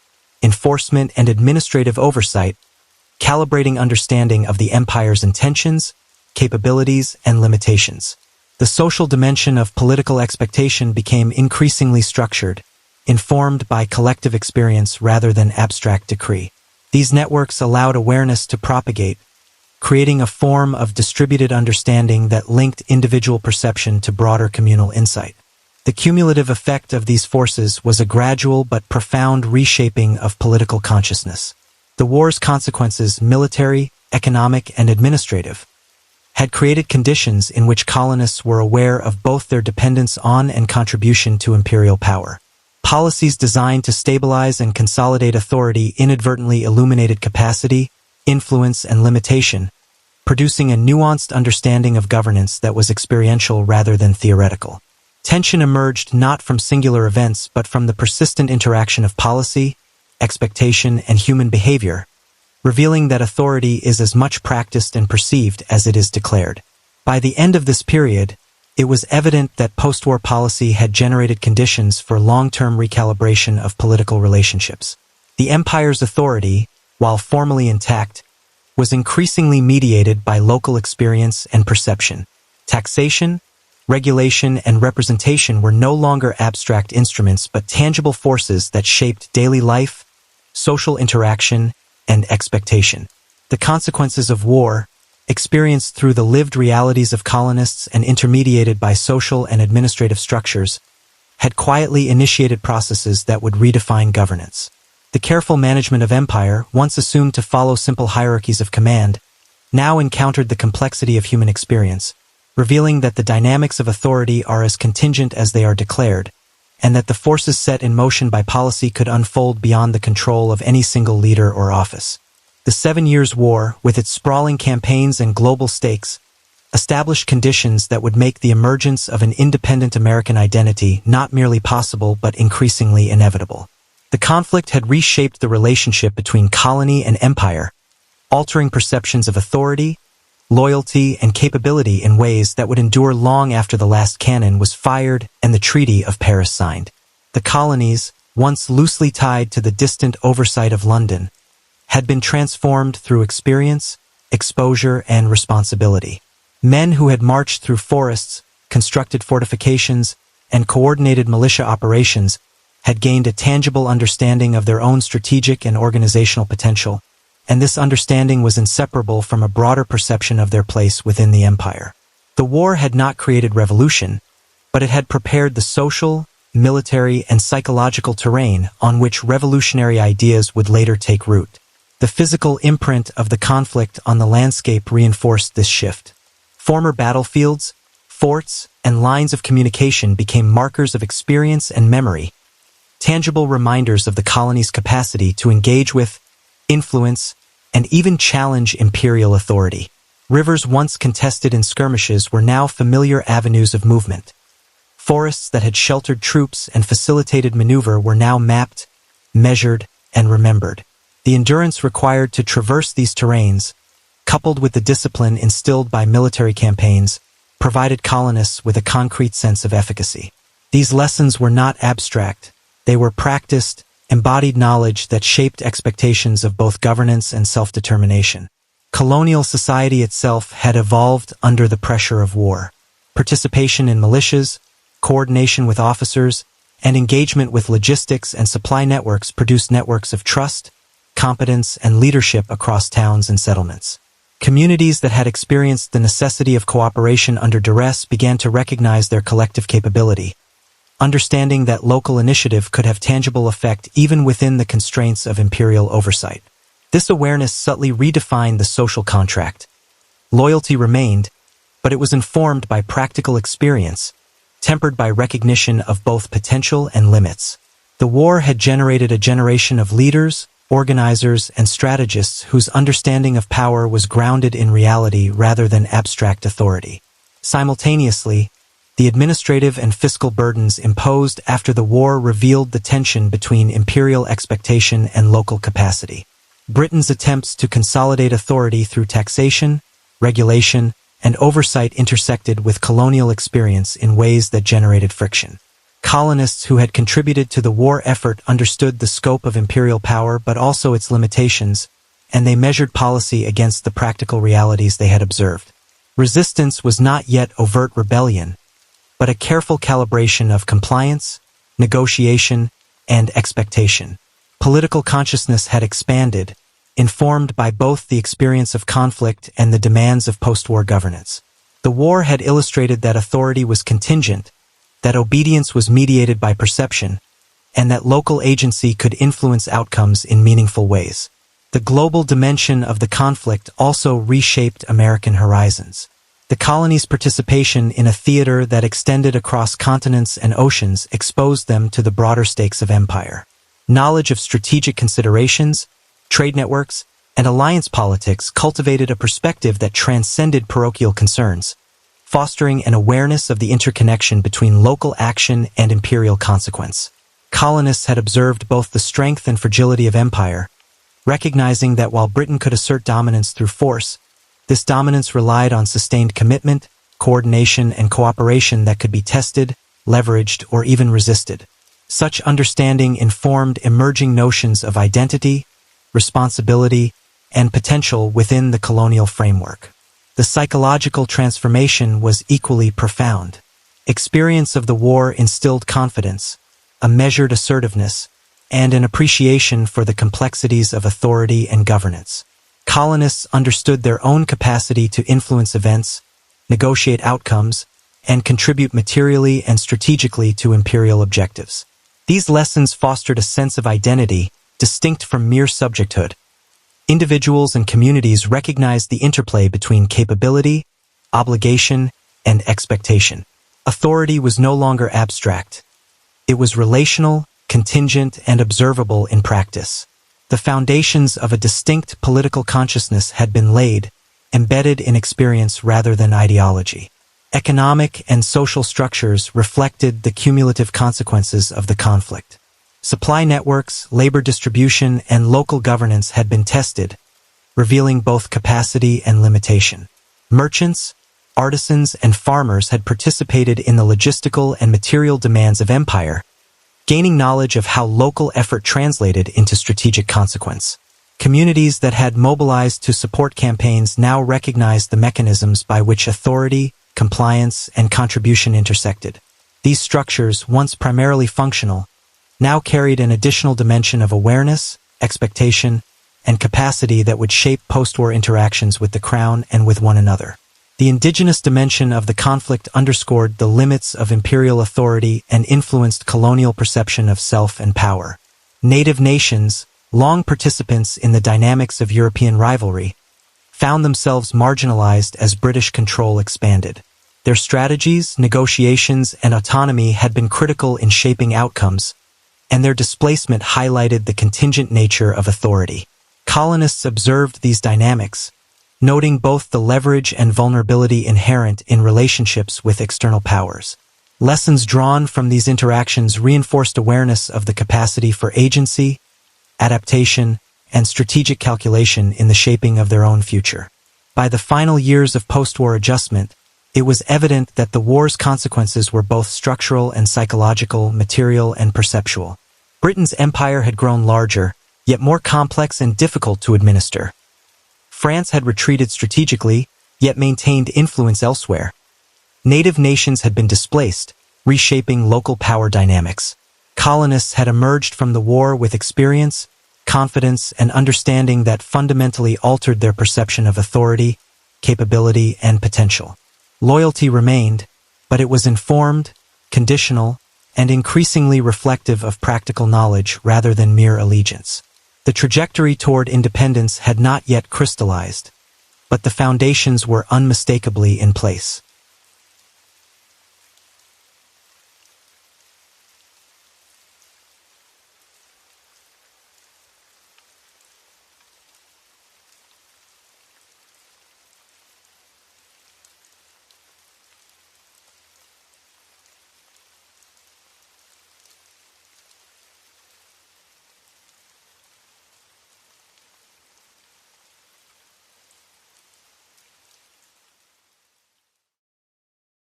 enforcement, and administrative oversight, calibrating understanding of the empire's intentions, capabilities, and limitations. The social dimension of political expectation became increasingly structured, informed by collective experience rather than abstract decree. These networks allowed awareness to propagate, creating a form of distributed understanding that linked individual perception to broader communal insight. The cumulative effect of these forces was a gradual but profound reshaping of political consciousness. The war's consequences, military, economic, and administrative, had created conditions in which colonists were aware of both their dependence on and contribution to imperial power. Policies designed to stabilize and consolidate authority inadvertently illuminated capacity, influence, and limitation, producing a nuanced understanding of governance that was experiential rather than theoretical. Tension emerged not from singular events but from the persistent interaction of policy, expectation, and human behavior, revealing that authority is as much practiced and perceived as it is declared. By the end of this period, it was evident that post-war policy had generated conditions for long-term recalibration of political relationships. The empire's authority, while formally intact, was increasingly mediated by local experience and perception. Taxation, regulation, and representation were no longer abstract instruments but tangible forces that shaped daily life, social interaction, and expectation. The consequences of war, experienced through the lived realities of colonists and intermediated by social and administrative structures, had quietly initiated processes that would redefine governance. The careful management of empire, once assumed to follow simple hierarchies of command, now encountered the complexity of human experience, revealing that the dynamics of authority are as contingent as they are declared, and that the forces set in motion by policy could unfold beyond the control of any single leader or office. The 7 Years' War, with its sprawling campaigns and global stakes, established conditions that would make the emergence of an independent American identity not merely possible but increasingly inevitable. The conflict had reshaped the relationship between colony and empire, altering perceptions of authority, loyalty, and capability in ways that would endure long after the last cannon was fired and the Treaty of Paris signed. The colonies, once loosely tied to the distant oversight of London, had been transformed through experience, exposure, and responsibility. Men who had marched through forests, constructed fortifications, and coordinated militia operations had gained a tangible understanding of their own strategic and organizational potential, and this understanding was inseparable from a broader perception of their place within the empire. The war had not created revolution, but it had prepared the social, military, and psychological terrain on which revolutionary ideas would later take root. The physical imprint of the conflict on the landscape reinforced this shift. Former battlefields, forts, and lines of communication became markers of experience and memory, tangible reminders of the colony's capacity to engage with, influence, and even challenge imperial authority. Rivers once contested in skirmishes were now familiar avenues of movement. Forests that had sheltered troops and facilitated maneuver were now mapped, measured, and remembered. The endurance required to traverse these terrains, coupled with the discipline instilled by military campaigns, provided colonists with a concrete sense of efficacy. These lessons were not abstract. They were practiced, embodied knowledge that shaped expectations of both governance and self-determination. Colonial society itself had evolved under the pressure of war. Participation in militias, coordination with officers, and engagement with logistics and supply networks produced networks of trust, competence, and leadership across towns and settlements. Communities that had experienced the necessity of cooperation under duress began to recognize their collective capability, understanding that local initiative could have tangible effect even within the constraints of imperial oversight. This awareness subtly redefined the social contract. Loyalty remained, but it was informed by practical experience, tempered by recognition of both potential and limits. The war had generated a generation of leaders, organizers, and strategists whose understanding of power was grounded in reality rather than abstract authority. Simultaneously, the administrative and fiscal burdens imposed after the war revealed the tension between imperial expectation and local capacity. Britain's attempts to consolidate authority through taxation, regulation, and oversight intersected with colonial experience in ways that generated friction. Colonists who had contributed to the war effort understood the scope of imperial power but also its limitations, and they measured policy against the practical realities they had observed. Resistance was not yet overt rebellion, but a careful calibration of compliance, negotiation, and expectation. Political consciousness had expanded, informed by both the experience of conflict and the demands of post-war governance. The war had illustrated that authority was contingent, that obedience was mediated by perception, and that local agency could influence outcomes in meaningful ways. The global dimension of the conflict also reshaped American horizons. The colonies' participation in a theater that extended across continents and oceans exposed them to the broader stakes of empire. Knowledge of strategic considerations, trade networks, and alliance politics cultivated a perspective that transcended parochial concerns, fostering an awareness of the interconnection between local action and imperial consequence. Colonists had observed both the strength and fragility of empire, recognizing that while Britain could assert dominance through force, this dominance relied on sustained commitment, coordination, and cooperation that could be tested, leveraged, or even resisted. Such understanding informed emerging notions of identity, responsibility, and potential within the colonial framework. The psychological transformation was equally profound. Experience of the war instilled confidence, a measured assertiveness, and an appreciation for the complexities of authority and governance. Colonists understood their own capacity to influence events, negotiate outcomes, and contribute materially and strategically to imperial objectives. These lessons fostered a sense of identity distinct from mere subjecthood. Individuals and communities recognized the interplay between capability, obligation, and expectation. Authority was no longer abstract. It was relational, contingent, and observable in practice. The foundations of a distinct political consciousness had been laid, embedded in experience rather than ideology. Economic and social structures reflected the cumulative consequences of the conflict. Supply networks, labor distribution, and local governance had been tested, revealing both capacity and limitation. Merchants, artisans, and farmers had participated in the logistical and material demands of empire, gaining knowledge of how local effort translated into strategic consequence. Communities that had mobilized to support campaigns now recognized the mechanisms by which authority, compliance, and contribution intersected. These structures, once primarily functional, now carried an additional dimension of awareness, expectation, and capacity that would shape post-war interactions with the Crown and with one another. The indigenous dimension of the conflict underscored the limits of imperial authority and influenced colonial perception of self and power. Native nations, long participants in the dynamics of European rivalry, found themselves marginalized as British control expanded. Their strategies, negotiations, and autonomy had been critical in shaping outcomes, and their displacement highlighted the contingent nature of authority. Colonists observed these dynamics, noting both the leverage and vulnerability inherent in relationships with external powers. Lessons drawn from these interactions reinforced awareness of the capacity for agency, adaptation, and strategic calculation in the shaping of their own future. By the final years of post-war adjustment, it was evident that the war's consequences were both structural and psychological, material and perceptual. Britain's empire had grown larger, yet more complex and difficult to administer. France had retreated strategically, yet maintained influence elsewhere. Native nations had been displaced, reshaping local power dynamics. Colonists had emerged from the war with experience, confidence, and understanding that fundamentally altered their perception of authority, capability, and potential. Loyalty remained, but it was informed, conditional, and increasingly reflective of practical knowledge rather than mere allegiance. The trajectory toward independence had not yet crystallized, but the foundations were unmistakably in place.